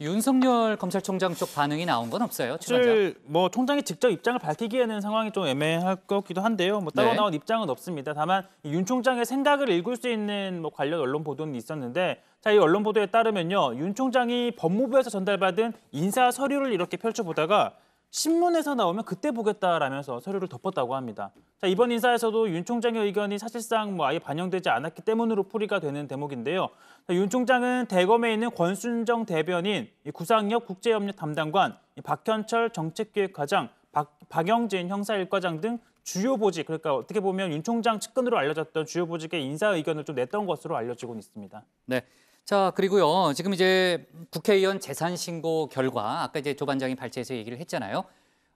윤석열 검찰총장 쪽 반응이 나온 건 없어요? 사실 총장이 직접 입장을 밝히기에는 상황이 좀 애매할 것 같기도 한데요. 따로 나온 입장은 없습니다. 다만 윤 총장의 생각을 읽을 수 있는 관련 언론 보도는 있었는데 이 언론 보도에 따르면요. 윤 총장이 법무부에서 전달받은 인사 서류를 이렇게 펼쳐보다가 신문에서 나오면 그때 보겠다라면서 서류를 덮었다고 합니다. 이번 인사에서도 윤 총장의 의견이 사실상 아예 반영되지 않았기 때문으로 풀이가 되는 대목인데요. 윤 총장은 대검에 있는 권순정 대변인, 구상혁 국제협력 담당관, 박현철 정책기획과장, 박영진 형사일과장 등 주요 보직, 그러니까 어떻게 보면 윤 총장 측근으로 알려졌던 주요 보직의 인사 의견을 좀 냈던 것으로 알려지고 있습니다. 네. 자, 그리고요. 지금 이제 국회의원 재산 신고 결과 아까 이제 조 반장이 발제해서 얘기를 했잖아요.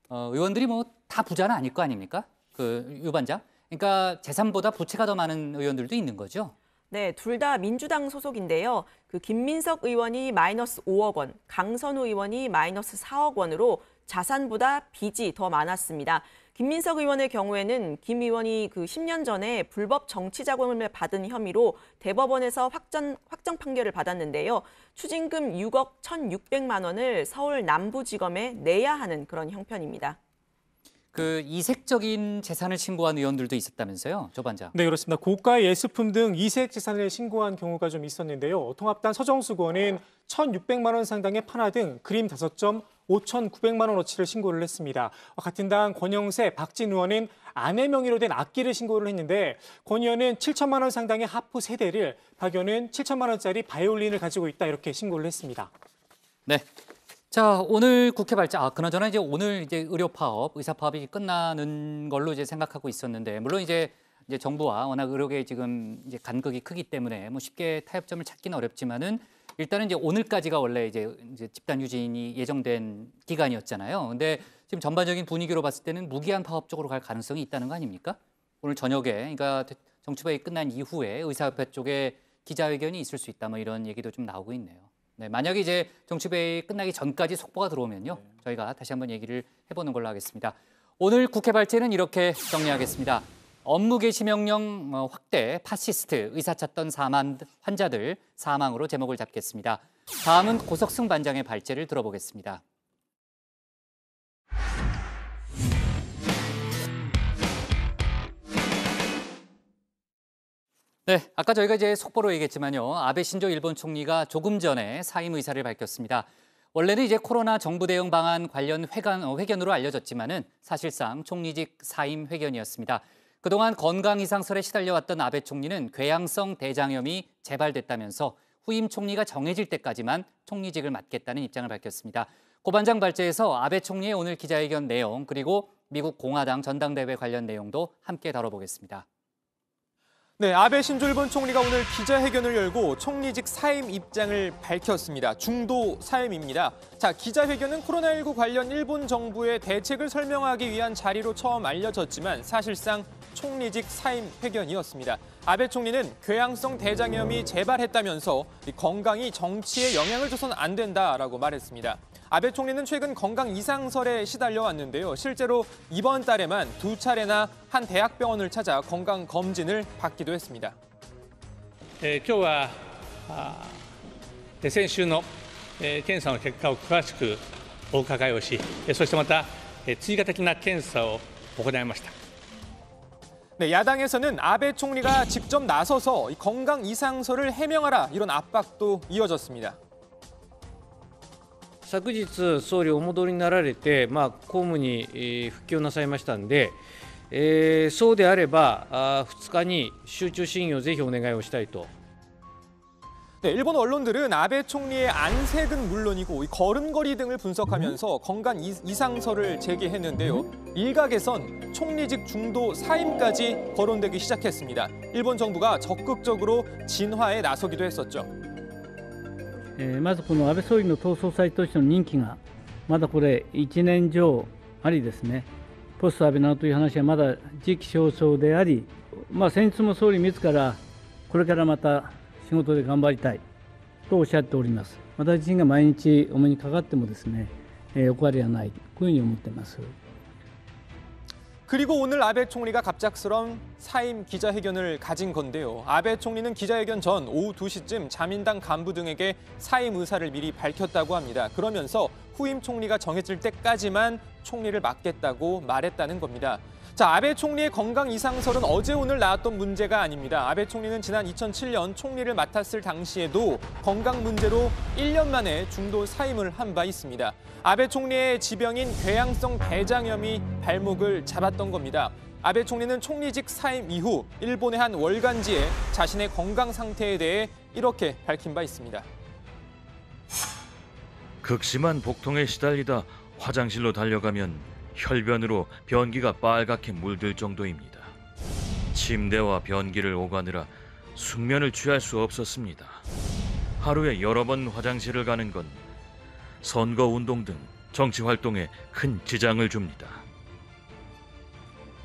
의원들이 다 부자는 아닐 거 아닙니까? 유 반장. 그러니까 재산보다 부채가 더 많은 의원들도 있는 거죠. 네, 둘 다 민주당 소속인데요. 김민석 의원이 마이너스 5억 원, 강선우 의원이 마이너스 4억 원으로 자산보다 빚이 더 많았습니다. 김민석 의원의 경우에는 김 의원이 그 10년 전에 불법 정치 자금을 받은 혐의로 대법원에서 확정 판결을 받았는데요. 추징금 6억 1,600만 원을 서울 남부지검에 내야 하는 그런 형편입니다. 그 이색적인 재산을 신고한 의원들도 있었다면서요, 조 반장? 네, 그렇습니다. 고가의 예술품 등 이색 재산을 신고한 경우가 좀 있었는데요. 통합당 서정수건은 1,600만 원 상당의 판화 등 그림 5점 5,900만 원어치를 신고를 했습니다. 같은 당 권영세, 박진 의원은 아내 명의로 된 악기를 신고를 했는데 권 의원은 7천만 원 상당의 하프 3대를, 박 의원은 7천만 원짜리 바이올린을 가지고 있다 이렇게 신고를 했습니다. 네. 자, 오늘 국회 발제, 그나저나 이제 오늘 이제 의료 파업, 의사 파업이 끝나는 걸로 이제 생각하고 있었는데, 물론 이제 정부와 워낙 의료계 지금 이제 간극이 크기 때문에 뭐 쉽게 타협점을 찾기는 어렵지만은 일단은 이제 오늘까지가 원래 이제 집단 유진이 예정된 기간이었잖아요. 근데 지금 전반적인 분위기로 봤을 때는 무기한 파업 쪽으로 갈 가능성이 있다는 거 아닙니까? 오늘 저녁에, 그러니까 정치부회의 끝난 이후에 의사협회 쪽에 기자회견이 있을 수 있다, 뭐 이런 얘기도 좀 나오고 있네요. 네, 만약에 이제 정치부회의 끝나기 전까지 속보가 들어오면요, 저희가 다시 한번 얘기를 해보는 걸로 하겠습니다. 오늘 국회 발제는 이렇게 정리하겠습니다. 업무 개시 명령 확대, 파시스트, 의사 찾던 환자들 사망으로 제목을 잡겠습니다. 다음은 고석승 반장의 발제를 들어보겠습니다. 네, 아까 저희가 이제 속보로 얘기했지만요, 아베 신조 일본 총리가 조금 전에 사임 의사를 밝혔습니다. 원래는 이제 코로나 정부 대응 방안 관련 회견으로 알려졌지만은 사실상 총리직 사임 회견이었습니다. 그동안 건강 이상설에 시달려왔던 아베 총리는 궤양성 대장염이 재발됐다면서 후임 총리가 정해질 때까지만 총리직을 맡겠다는 입장을 밝혔습니다. 고 반장 발제에서 아베 총리의 오늘 기자회견 내용, 그리고 미국 공화당 전당대회 관련 내용도 함께 다뤄보겠습니다. 네, 아베 신조 일본 총리가 오늘 기자회견을 열고 총리직 사임 입장을 밝혔습니다. 중도 사임입니다. 자, 기자회견은 코로나19 관련 일본 정부의 대책을 설명하기 위한 자리로 처음 알려졌지만 사실상 총리직 사임 회견이었습니다. 아베 총리는 궤양성 대장염이 재발했다면서 건강이 정치에 영향을 줘서는 안 된다라고 말했습니다. 아베 총리는 최근 건강 이상설에 시달려왔는데요. 실제로 이번 달에만 2차례나 한 대학병원을 찾아 건강 검진을 받기도 했습니다. 今日は先週の検査の結果を詳しくお伺いをし、そしてまた追加的な検査を行いました。 네, 야당에서는 아베 총리가 직접 나서서 건강 이상설을 해명하라, 이런 압박도 이어졌습니다. 昨日総理お戻りになられて、公務に復帰をなさいましたので、そうであれば2日に集中審議をぜひお願いをしたいと。 네, 일본 언론들은 아베 총리의 안색은 물론이고 걸음걸이 등을 분석하면서 건강 이상설을 제기했는데요. 일각에선 총리직 중도 사임까지 거론되기 시작했습니다. 일본 정부가 적극적으로 진화에 나서기도 했었죠. まずこの安倍総理の党総裁としての任期がまだこれ1年上ありですね、ポスト安倍などという話はまだ時期尚早であり、先日も総理自らこれからまた仕事で頑張りたいとおっしゃっております。私自身が毎日お目にかかってもですね、お変わりはない、こういうふうに思っています。 그리고 오늘 아베 총리가 갑작스런 사임 기자회견을 가진 건데요. 아베 총리는 기자회견 전 오후 2시쯤 자민당 간부 등에게 사임 의사를 미리 밝혔다고 합니다. 그러면서 후임 총리가 정해질 때까지만 총리를 맡겠다고 말했다는 겁니다. 자, 아베 총리의 건강 이상설은 어제 오늘 나왔던 문제가 아닙니다. 아베 총리는 지난 2007년 총리를 맡았을 당시에도 건강 문제로 1년 만에 중도 사임을 한 바 있습니다. 아베 총리의 지병인 궤양성 대장염이 발목을 잡았던 겁니다. 아베 총리는 총리직 사임 이후 일본의 한 월간지에 자신의 건강 상태에 대해 이렇게 밝힌 바 있습니다. 극심한 복통에 시달리다 화장실로 달려가면 혈변으로 변기가 빨갛게 물들 정도입니다. 침대와 변기를 오가느라 숙면을 취할 수 없었습니다. 하루에 여러 번 화장실을 가는 건 선거운동 등 정치활동에 큰 지장을 줍니다.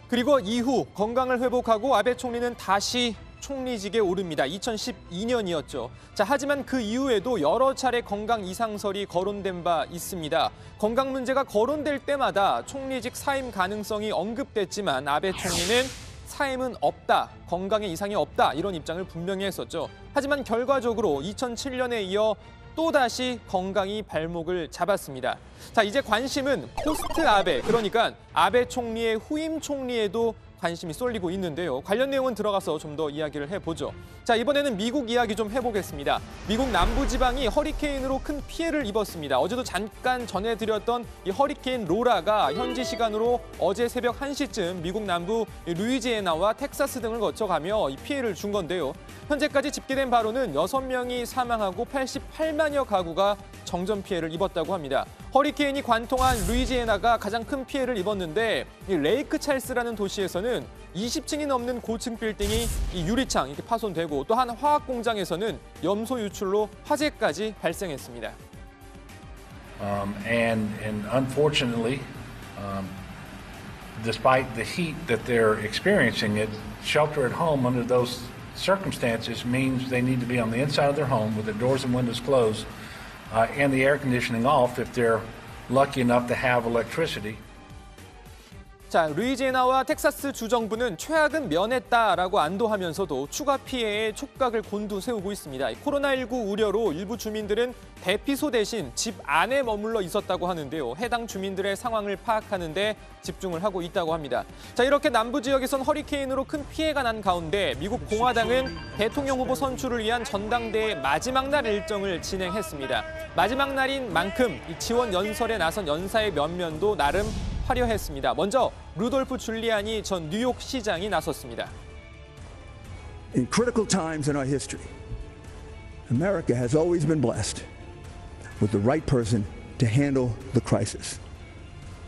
그리고 이후 건강을 회복하고 아베 총리는 다시 총리직에 오릅니다. 2012년이었죠. 자, 하지만 그 이후에도 여러 차례 건강 이상설이 거론된 바 있습니다. 건강 문제가 거론될 때마다 총리직 사임 가능성이 언급됐지만 아베 총리는 사임은 없다, 건강에 이상이 없다 이런 입장을 분명히 했었죠. 하지만 결과적으로 2007년에 이어 또다시 건강이 발목을 잡았습니다. 자, 이제 관심은 포스트 아베, 그러니까 아베 총리의 후임 총리에도 관심이 쏠리고 있는데요. 관련 내용은 들어가서 좀 더 이야기를 해보죠. 자, 이번에는 미국 이야기 좀 해보겠습니다. 미국 남부지방이 허리케인으로 큰 피해를 입었습니다. 어제도 잠깐 전해드렸던 이 허리케인 로라가 현지 시간으로 어제 새벽 1시쯤 미국 남부 루이지애나와 텍사스 등을 거쳐가며 이 피해를 준 건데요. 현재까지 집계된 바로는 6명이 사망하고 88만여 가구가 정전 피해를 입었다고 합니다. 허리케인이 관통한 루이지애나가 가장 큰 피해를 입었는데 이 레이크 찰스라는 도시에서는 20층이 넘는 고층 빌딩이 이 유리창 이렇게 파손되고 또한 화학 공장에서는 염소 유출로 화재까지 발생했습니다. And unfortunately, despite the heat that they're experiencing, shelter at home under those circumstances means they need to be on the inside of their home with their doors and windows closed and the air conditioning off if they're lucky enough to have electricity. 자, 루이지애나와 텍사스 주정부는 최악은 면했다라고 안도하면서도 추가 피해에 촉각을 곤두세우고 있습니다. 코로나19 우려로 일부 주민들은 대피소 대신 집 안에 머물러 있었다고 하는데요. 해당 주민들의 상황을 파악하는 데 집중을 하고 있다고 합니다. 자, 이렇게 남부 지역에선 허리케인으로 큰 피해가 난 가운데 미국 공화당은 대통령 후보 선출을 위한 전당대회 마지막 날 일정을 진행했습니다. 마지막 날인 만큼 이 지원 연설에 나선 연사의 면면도 나름 화려했습니다. 먼저 루돌프 줄리아니 전 뉴욕 시장이 나섰습니다. In critical times in our history, America has always been blessed with the right person to handle the crisis.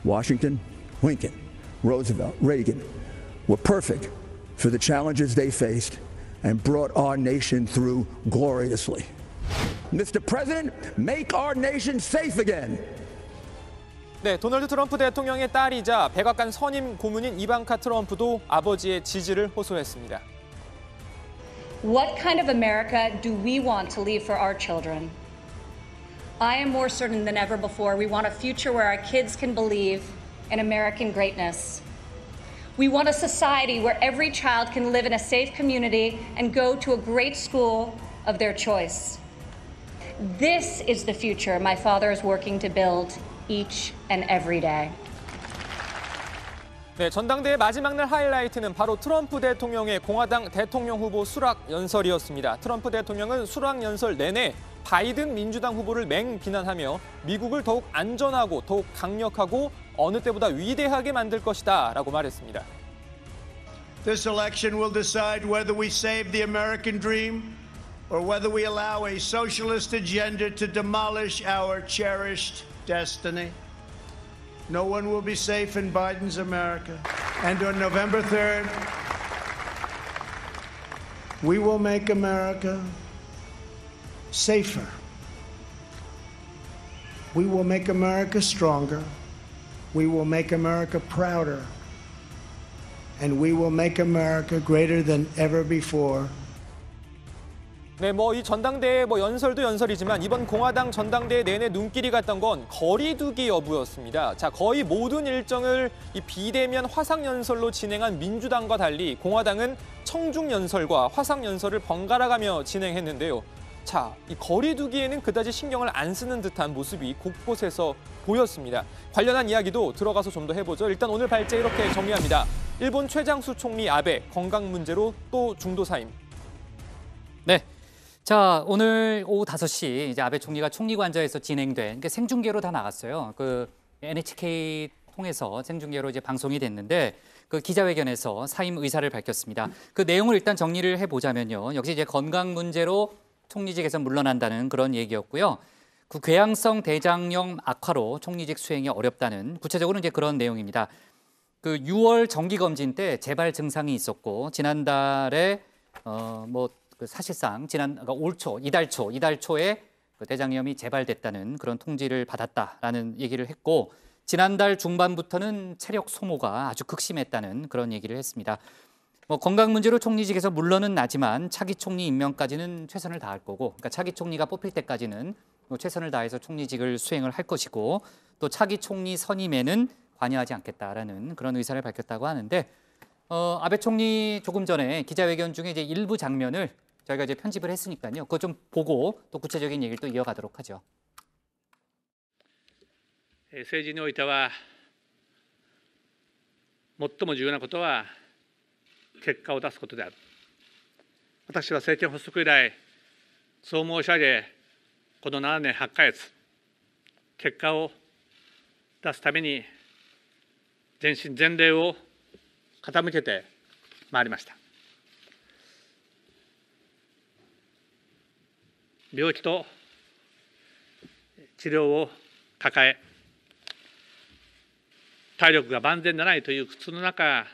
Washington, Lincoln, Roosevelt, Reagan were perfect for the challenges they faced and brought our nation through gloriously. Mr. President, make our nation safe again. 네, 도널드 트럼프 대통령의 딸이자 백악관 선임 고문인 이방카 트럼프도 아버지의 지지를 호소했습니다. What kind of America do we want to leave for our children? I am more certain than ever before we want a future where our kids can believe in American greatness. We want a society where every child can live in a safe community and go to a great school of their choice. This is the future my father is working to build each and every day. 네, 전당대회 마지막 날 하이라이트는 바로 트럼프 대통령의 공화당 대통령 후보 수락 연설이었습니다. 트럼프 대통령은 수락 연설 내내 바이든 민주당 후보를 맹비난하며 미국을 더욱 안전하고 더욱 강력하고 어느 때보다 위대하게 만들 것이다 라고 말했습니다. This election will decide whether we save the American dream or whether we allow a socialist agenda to demolish our cherished destiny. No one will be safe in Biden's America. And on November 3rd, we will make America safer. We will make America stronger. We will make America prouder. And we will make America greater than ever before. 네, 이 전당대회 연설도 연설이지만 이번 공화당 전당대회 내내 눈길이 갔던 건 거리두기 여부였습니다. 자, 거의 모든 일정을 이 비대면 화상 연설로 진행한 민주당과 달리 공화당은 청중 연설과 화상 연설을 번갈아가며 진행했는데요. 자, 이 거리두기에는 그다지 신경을 안 쓰는 듯한 모습이 곳곳에서 보였습니다. 관련한 이야기도 들어가서 좀 더 해보죠. 일단 오늘 발제 이렇게 정리합니다. 일본 최장수 총리 아베 건강 문제로 또 중도 사임. 네. 자, 오늘 오후 5시 이제 아베 총리가 총리관저에서 진행된 그러니까 생중계로 다 나갔어요. 그 NHK 통해서 생중계로 이제 방송이 됐는데 그 기자회견에서 사임 의사를 밝혔습니다. 그 내용을 일단 정리를 해보자면요. 역시 이제 건강 문제로 총리직에서 물러난다는 그런 얘기였고요. 그 궤양성 대장염 악화로 총리직 수행이 어렵다는 구체적으로는 이제 그런 내용입니다. 그 6월 정기 검진 때 재발 증상이 있었고 지난달에 그 사실상 그러니까 이달 초에 그 대장염이 재발됐다는 그런 통지를 받았다라는 얘기를 했고 지난달 중반부터는 체력 소모가 아주 극심했다는 그런 얘기를 했습니다. 뭐 건강 문제로 총리직에서 물러는 나지만 차기 총리 임명까지는 최선을 다할 거고, 그러니까 차기 총리가 뽑힐 때까지는 최선을 다해서 총리직을 수행을 할 것이고, 또 차기 총리 선임에는 관여하지 않겠다라는 그런 의사를 밝혔다고 하는데, 아베 총리 조금 전에 기자회견 중에 이제 일부 장면을 저희가 이제 편집을 했으니까요. 그거 좀 보고 또 구체적인 얘기를 또 이어가도록 하죠. 政治においては最も重要なことは結果を出すことである。私は政権発足以来そう申し上げ、この7年8ヶ月結果を出すために全身全霊を傾けてまいりました。病気と治療を抱え、体力が万全でないという苦痛の中、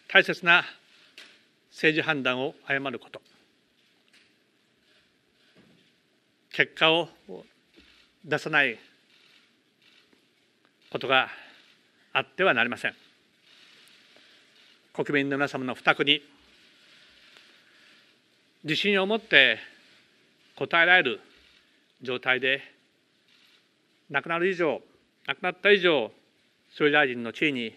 大切な政治判断を誤ること、結果を出さないことがあってはなりません。国民の皆様の負託に自信を持って応えられる状態で亡くなった以上、総理大臣の地位に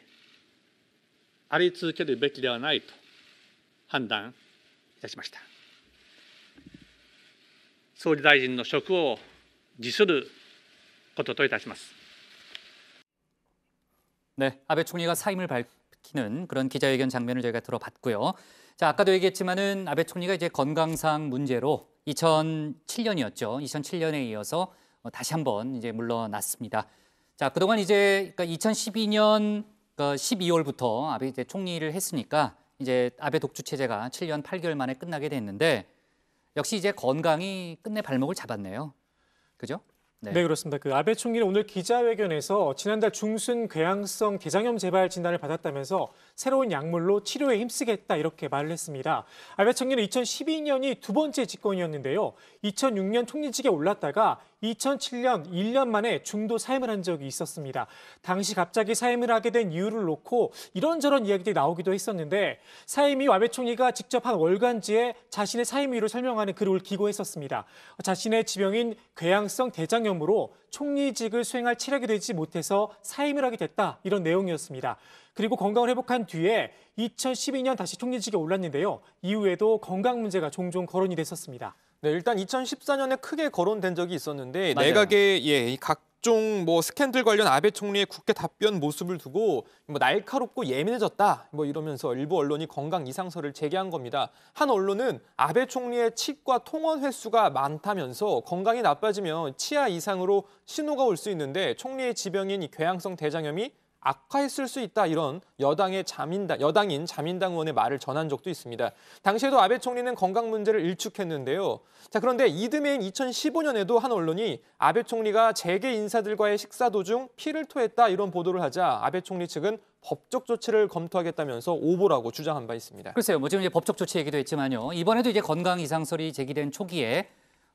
あり続けるべきではないと判断いたしました。総理大臣の職を辞することといたします。 네, 아베 총리가 사임을 밝히는 그런 기자회견 장면을 저희가 들어봤고요. 자, 아까도 얘기했지만은 아베 총리가 이제 건강상 문제로 2007년이었죠. 2007년에 이어서 다시 한번 이제 물러났습니다. 자, 그동안 이제 2012년 12월부터 아베 이제 총리를 했으니까 이제 아베 독주 체제가 7년 8개월 만에 끝나게 됐는데 역시 이제 건강이 끝내 발목을 잡았네요. 그죠? 네, 그렇습니다. 그 아베 총리는 오늘 기자회견에서 지난달 중순 궤양성 대장염 재발 진단을 받았다면서 새로운 약물로 치료에 힘쓰겠다 이렇게 말을 했습니다. 아베 총리는 2012년이 두 번째 집권이었는데요. 2006년 총리직에 올랐다가 2007년 1년 만에 중도 사임을 한 적이 있었습니다. 당시 갑자기 사임을 하게 된 이유를 놓고 이런저런 이야기들이 나오기도 했었는데 사임 이후 아베 총리가 직접 한 월간지에 자신의 사임 이유를 설명하는 글을 기고했었습니다. 자신의 지병인 궤양성 대장염으로 총리직을 수행할 체력이 되지 못해서 사임을 하게 됐다 이런 내용이었습니다. 그리고 건강을 회복한 뒤에 2012년 다시 총리직에 올랐는데요. 이후에도 건강 문제가 종종 거론이 됐었습니다. 네, 일단 2014년에 크게 거론된 적이 있었는데 맞아요. 내각의 이 각종 스캔들 관련 아베 총리의 국회 답변 모습을 두고 날카롭고 예민해졌다 이러면서 일부 언론이 건강 이상설을 제기한 겁니다. 한 언론은 아베 총리의 치과 통원 횟수가 많다면서 건강이 나빠지면 치아 이상으로 신호가 올 수 있는데 총리의 지병인 이 궤양성 대장염이 악화했을 수 있다 이런 여당인 자민당 의원의 말을 전한 적도 있습니다. 당시에도 아베 총리는 건강 문제를 일축했는데요. 자, 그런데 이듬해인 2015년에도 한 언론이 아베 총리가 재계 인사들과의 식사 도중 피를 토했다 이런 보도를 하자 아베 총리 측은 법적 조치를 검토하겠다면서 오보라고 주장한 바 있습니다. 글쎄요, 지금 이제 법적 조치 얘기도 했지만요. 이번에도 이제 건강 이상설이 제기된 초기에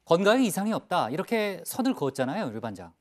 건강에 이상이 없다 이렇게 선을 그었잖아요, 류 반장.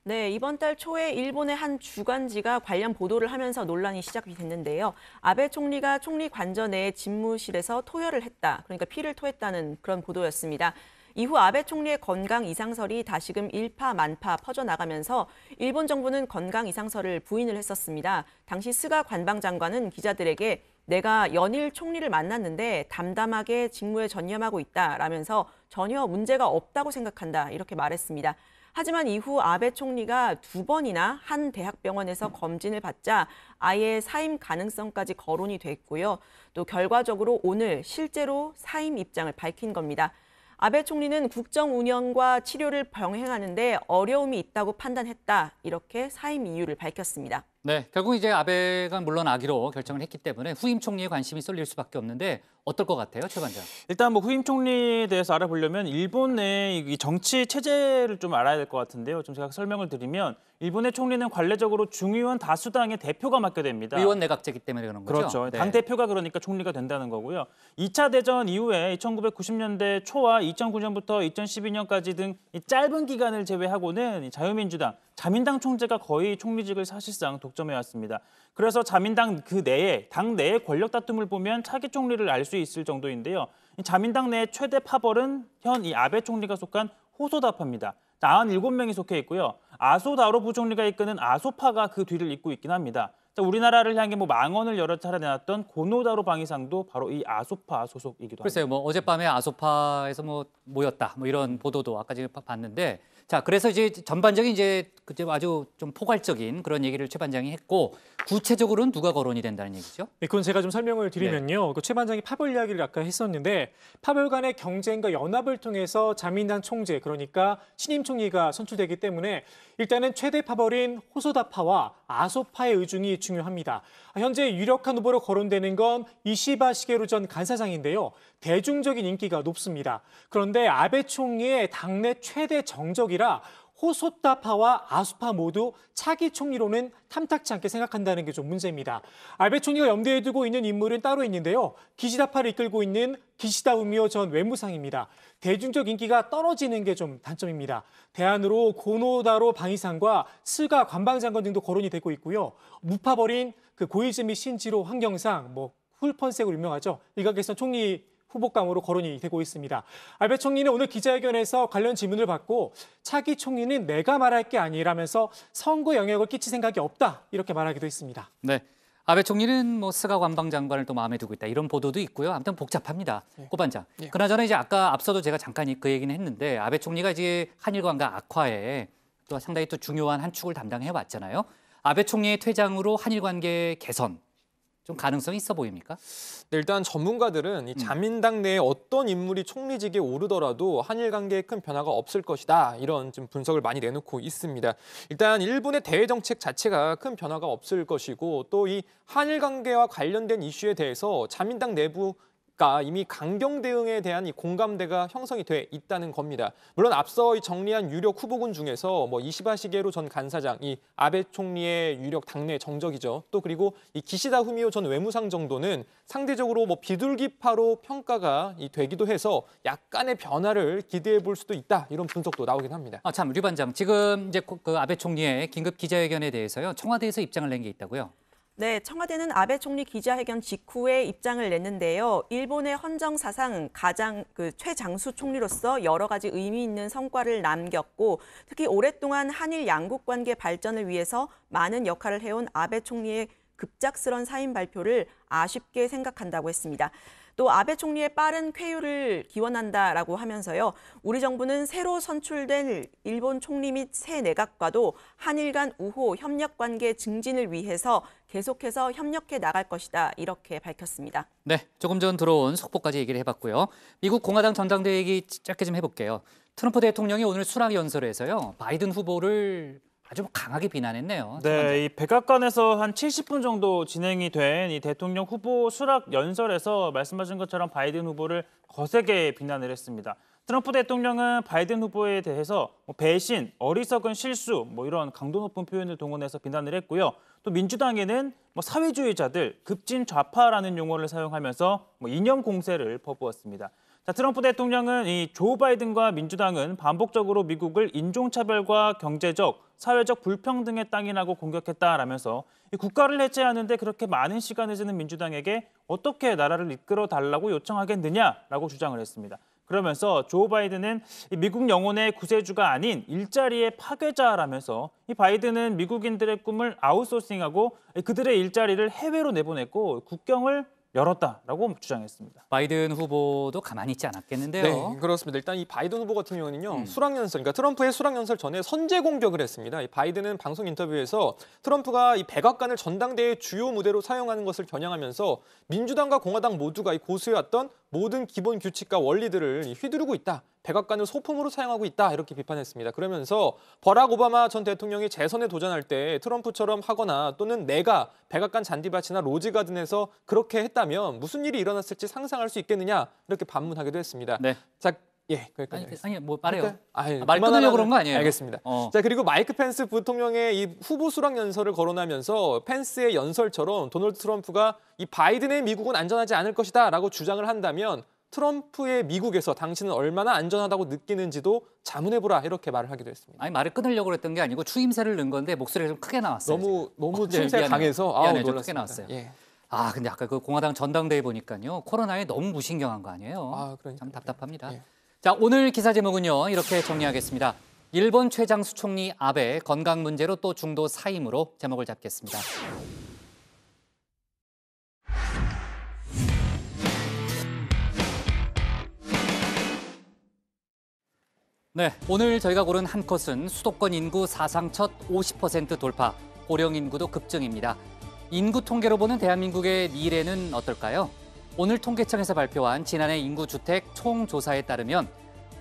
네, 이번 달 초에 일본의 한 주간지가 관련 보도를 하면서 논란이 시작이 됐는데요. 아베 총리가 총리 관저 내 집무실에서 토혈을 했다. 그러니까 피를 토했다는 그런 보도였습니다. 이후 아베 총리의 건강 이상설이 다시금 일파만파 퍼져나가면서 일본 정부는 건강 이상설을 부인을 했었습니다. 당시 스가 관방장관은 기자들에게 내가 연일 총리를 만났는데 담담하게 직무에 전념하고 있다라면서 전혀 문제가 없다고 생각한다 이렇게 말했습니다. 하지만 이후 아베 총리가 두 번이나 한 대학병원에서 검진을 받자 아예 사임 가능성까지 거론이 됐고요. 또 결과적으로 오늘 실제로 사임 입장을 밝힌 겁니다. 아베 총리는 국정 운영과 치료를 병행하는 데 어려움이 있다고 판단했다. 이렇게 사임 이유를 밝혔습니다. 네, 결국 이제 아베가 물러나기로 결정을 했기 때문에 후임 총리에 관심이 쏠릴 수밖에 없는데 어떨 것 같아요, 최 관장? 일단 후임 총리에 대해서 알아보려면 일본의 이 정치 체제를 좀 알아야 될 것 같은데요. 좀 제가 설명을 드리면 일본의 총리는 관례적으로 중의원 다수당의 대표가 맡게 됩니다. 의원 내각제기 때문에 그런 거죠? 그렇죠. 네. 당대표가 그러니까 총리가 된다는 거고요. 2차 대전 이후에 1990년대 초와 2009년부터 2012년까지 등 이 짧은 기간을 제외하고는 자유민주당, 자민당 총재가 거의 총리직을 사실상 독점해왔습니다. 그래서 자민당 그 내에 당 내의 권력 다툼을 보면 차기 총리를 알 수 있을 정도인데요. 이 자민당 내의 최대 파벌은 현 이 아베 총리가 속한 호소다파입니다. 97명이 속해 있고요. 아소다로 부총리가 이끄는 아소파가 그 뒤를 잇고 있긴 합니다. 우리나라를 향해 망언을 여러 차례 내놨던 고노다로 방위상도 바로 이 아소파 소속이기도 합니다. 글쎄요, 어젯밤에 아소파에서 모였다, 이런 보도도 아까 지금 봤는데, 자, 그래서 이제 전반적인 그때 아주 좀 포괄적인 그런 얘기를 최 반장이 했고, 구체적으로는 누가 거론이 된다는 얘기죠? 네, 그건 제가 좀 설명을 드리면요. 그 최 반장이 파벌 이야기를 아까 했었는데, 파벌 간의 경쟁과 연합을 통해서 자민당 총재, 그러니까 신임 총리가 선출되기 때문에 일단은 최대 파벌인 호소다파와 아소파의 의중이 중요합니다. 현재 유력한 후보로 거론되는 건 이시바 시게루 전 간사장인데요. 대중적인 인기가 높습니다. 그런데 아베 총리의 당내 최대 정적이라 호소다파와 아소파 모두 차기 총리로는 탐탁치 않게 생각한다는 게 좀 문제입니다. 아베 총리가 염두에 두고 있는 인물은 따로 있는데요. 기시다파를 이끌고 있는 기시다 우미오 전 외무상입니다. 대중적 인기가 떨어지는 게 좀 단점입니다. 대안으로 고노다로 방위상과 스가 관방장관 등도 거론이 되고 있고요. 무파벌인 그 고이즈미 신지로 환경상 훌펀색으로 유명하죠. 일각에서 총리 후보감으로 거론이 되고 있습니다. 아베 총리는 오늘 기자회견에서 관련 질문을 받고 차기 총리는 내가 말할 게 아니라면서 선거 영향을 끼칠 생각이 없다 이렇게 말하기도 했습니다. 네, 아베 총리는 스가 관방장관을 또 마음에 두고 있다 이런 보도도 있고요. 아무튼 복잡합니다. 고 반장. 그나저나 이제 아까 앞서도 제가 잠깐 그 얘기는 했는데 아베 총리가 이제 한일 관계 악화에 또 상당히 또 중요한 한 축을 담당해 왔잖아요. 아베 총리의 퇴장으로 한일 관계 개선 좀 가능성이 있어 보입니까? 네, 일단 전문가들은 이 자민당 내에 어떤 인물이 총리직에 오르더라도 한일 관계에 큰 변화가 없을 것이다. 이런 좀 분석을 많이 내놓고 있습니다. 일단 일본의 대외 정책 자체가 큰 변화가 없을 것이고 또 이 한일 관계와 관련된 이슈에 대해서 자민당 내부 이미 강경 대응에 대한 이 공감대가 형성이 돼 있다는 겁니다. 물론 앞서 정리한 유력 후보군 중에서 이시바 시게루 전 간사장, 이 아베 총리의 유력 당내 정적이죠. 또 그리고 이 기시다 후미오 전 외무상 정도는 상대적으로 비둘기파로 평가가 되기도 해서 약간의 변화를 기대해 볼 수도 있다. 이런 분석도 나오긴 합니다. 참, 류 반장, 지금 이제 그 아베 총리의 긴급 기자회견에 대해서요. 청와대에서 입장을 낸 게 있다고요? 네, 청와대는 아베 총리 기자회견 직후에 입장을 냈는데요. 일본의 헌정 사상 가장 최장수 총리로서 여러 가지 의미 있는 성과를 남겼고 특히 오랫동안 한일 양국 관계 발전을 위해서 많은 역할을 해온 아베 총리의 급작스런 사임 발표를 아쉽게 생각한다고 했습니다. 또 아베 총리의 빠른 쾌유를 기원한다라고 하면서요. 우리 정부는 새로 선출된 일본 총리 및 새 내각과도 한일 간 우호 협력 관계 증진을 위해서 계속해서 협력해 나갈 것이다. 이렇게 밝혔습니다. 네, 조금 전 들어온 속보까지 얘기를 해봤고요. 미국 공화당 전당대회 얘기 짧게 좀 해볼게요. 트럼프 대통령이 오늘 수락 연설에서요. 바이든 후보를 아주 강하게 비난했네요. 네, 이 백악관에서 한 70분 정도 진행이 된 이 대통령 후보 수락 연설에서 말씀하신 것처럼 바이든 후보를 거세게 비난을 했습니다. 트럼프 대통령은 바이든 후보에 대해서 배신, 어리석은 실수 이런 강도 높은 표현을 동원해서 비난을 했고요. 또 민주당에는 사회주의자들, 급진 좌파라는 용어를 사용하면서 이념 공세를 퍼부었습니다. 자, 트럼프 대통령은 이 조 바이든과 민주당은 반복적으로 미국을 인종차별과 경제적, 사회적 불평등의 땅이라고 공격했다라면서 이 국가를 해체하는 데 그렇게 많은 시간을 쓰는 민주당에게 어떻게 나라를 이끌어 달라고 요청하겠느냐라고 주장을 했습니다. 그러면서 조 바이든은 미국 영혼의 구세주가 아닌 일자리의 파괴자라면서 이 바이든은 미국인들의 꿈을 아웃소싱하고 그들의 일자리를 해외로 내보냈고 국경을 열었다라고 주장했습니다. 바이든 후보도 가만히 있지 않았겠는데요. 네, 그렇습니다. 일단 이 바이든 후보 같은 경우는요. 수락연설, 그러니까 트럼프의 수락연설 전에 선제 공격을 했습니다. 이 바이든은 방송 인터뷰에서 트럼프가 이 백악관을 전당대회 주요 무대로 사용하는 것을 겨냥하면서 민주당과 공화당 모두가 고수해왔던 모든 기본 규칙과 원리들을 휘두르고 있다. 백악관을 소품으로 사용하고 있다. 이렇게 비판했습니다. 그러면서 버락 오바마 전 대통령이 재선에 도전할 때 트럼프처럼 하거나 또는 내가 백악관 잔디밭이나 로즈가든에서 그렇게 했다면 무슨 일이 일어났을지 상상할 수 있겠느냐 이렇게 반문하기도 했습니다. 네. 자, 그러니까요. 아니 말해요. 말 끊으려고 그런 거 아니에요? 알겠습니다. 자, 그리고 마이크 펜스 부통령의 이 후보 수락 연설을 거론하면서 펜스의 연설처럼 도널드 트럼프가 이 바이든의 미국은 안전하지 않을 것이다라고 주장을 한다면 트럼프의 미국에서 당신은 얼마나 안전하다고 느끼는지도 자문해보라 이렇게 말을 하기도 했습니다. 아니 말을 끊으려고 그랬던 게 아니고 추임새를 넣은 건데 목소리가 좀 크게 나왔어요. 너무 추임새가 강해서 미안해요. 좀 놀랐습니다. 크게 나왔어요. 예. 아 근데 아까 그 공화당 전당대회 보니까요 코로나에 너무 무신경한 거 아니에요? 그러니까요. 참 답답합니다. 예. 자 오늘 기사 제목은요 이렇게 정리하겠습니다. 일본 최장수 총리 아베 건강 문제로 또 중도 사임으로 제목을 잡겠습니다. 네, 오늘 저희가 고른 한 컷은 수도권 인구 사상 첫 50% 돌파, 고령 인구도 급증입니다. 인구 통계로 보는 대한민국의 미래는 어떨까요? 오늘 통계청에서 발표한 지난해 인구 주택 총조사에 따르면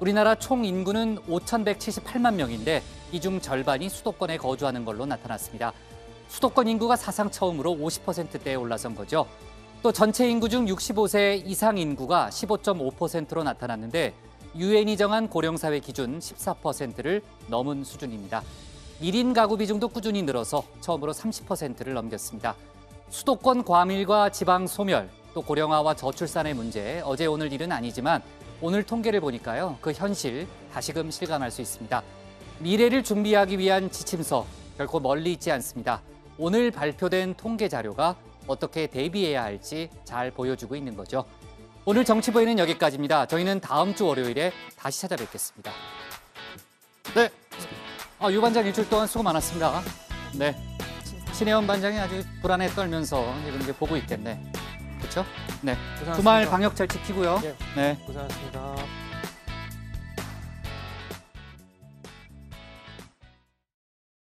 우리나라 총 인구는 5,178만 명인데 이 중 절반이 수도권에 거주하는 걸로 나타났습니다. 수도권 인구가 사상 처음으로 50%대에 올라선 거죠. 또 전체 인구 중 65세 이상 인구가 15.5%로 나타났는데 유엔이 정한 고령사회 기준 14%를 넘은 수준입니다. 1인 가구 비중도 꾸준히 늘어서 처음으로 30%를 넘겼습니다. 수도권 과밀과 지방 소멸, 또 고령화와 저출산의 문제, 어제 오늘 일은 아니지만 오늘 통계를 보니까요. 그 현실 다시금 실감할 수 있습니다. 미래를 준비하기 위한 지침서 결코 멀리 있지 않습니다. 오늘 발표된 통계 자료가 어떻게 대비해야 할지 잘 보여주고 있는 거죠. 오늘 정치보이는 여기까지입니다. 저희는 다음 주 월요일에 다시 찾아뵙겠습니다. 네, 유 반장 일주일 동안 수고 많았습니다. 네, 신혜원 반장이 아주 불안에 떨면서 지금 이제 보고 있겠네. 그렇죠? 네, 고생하셨습니다. 주말 방역 잘 지키고요. 예, 네, 고생하셨습니다.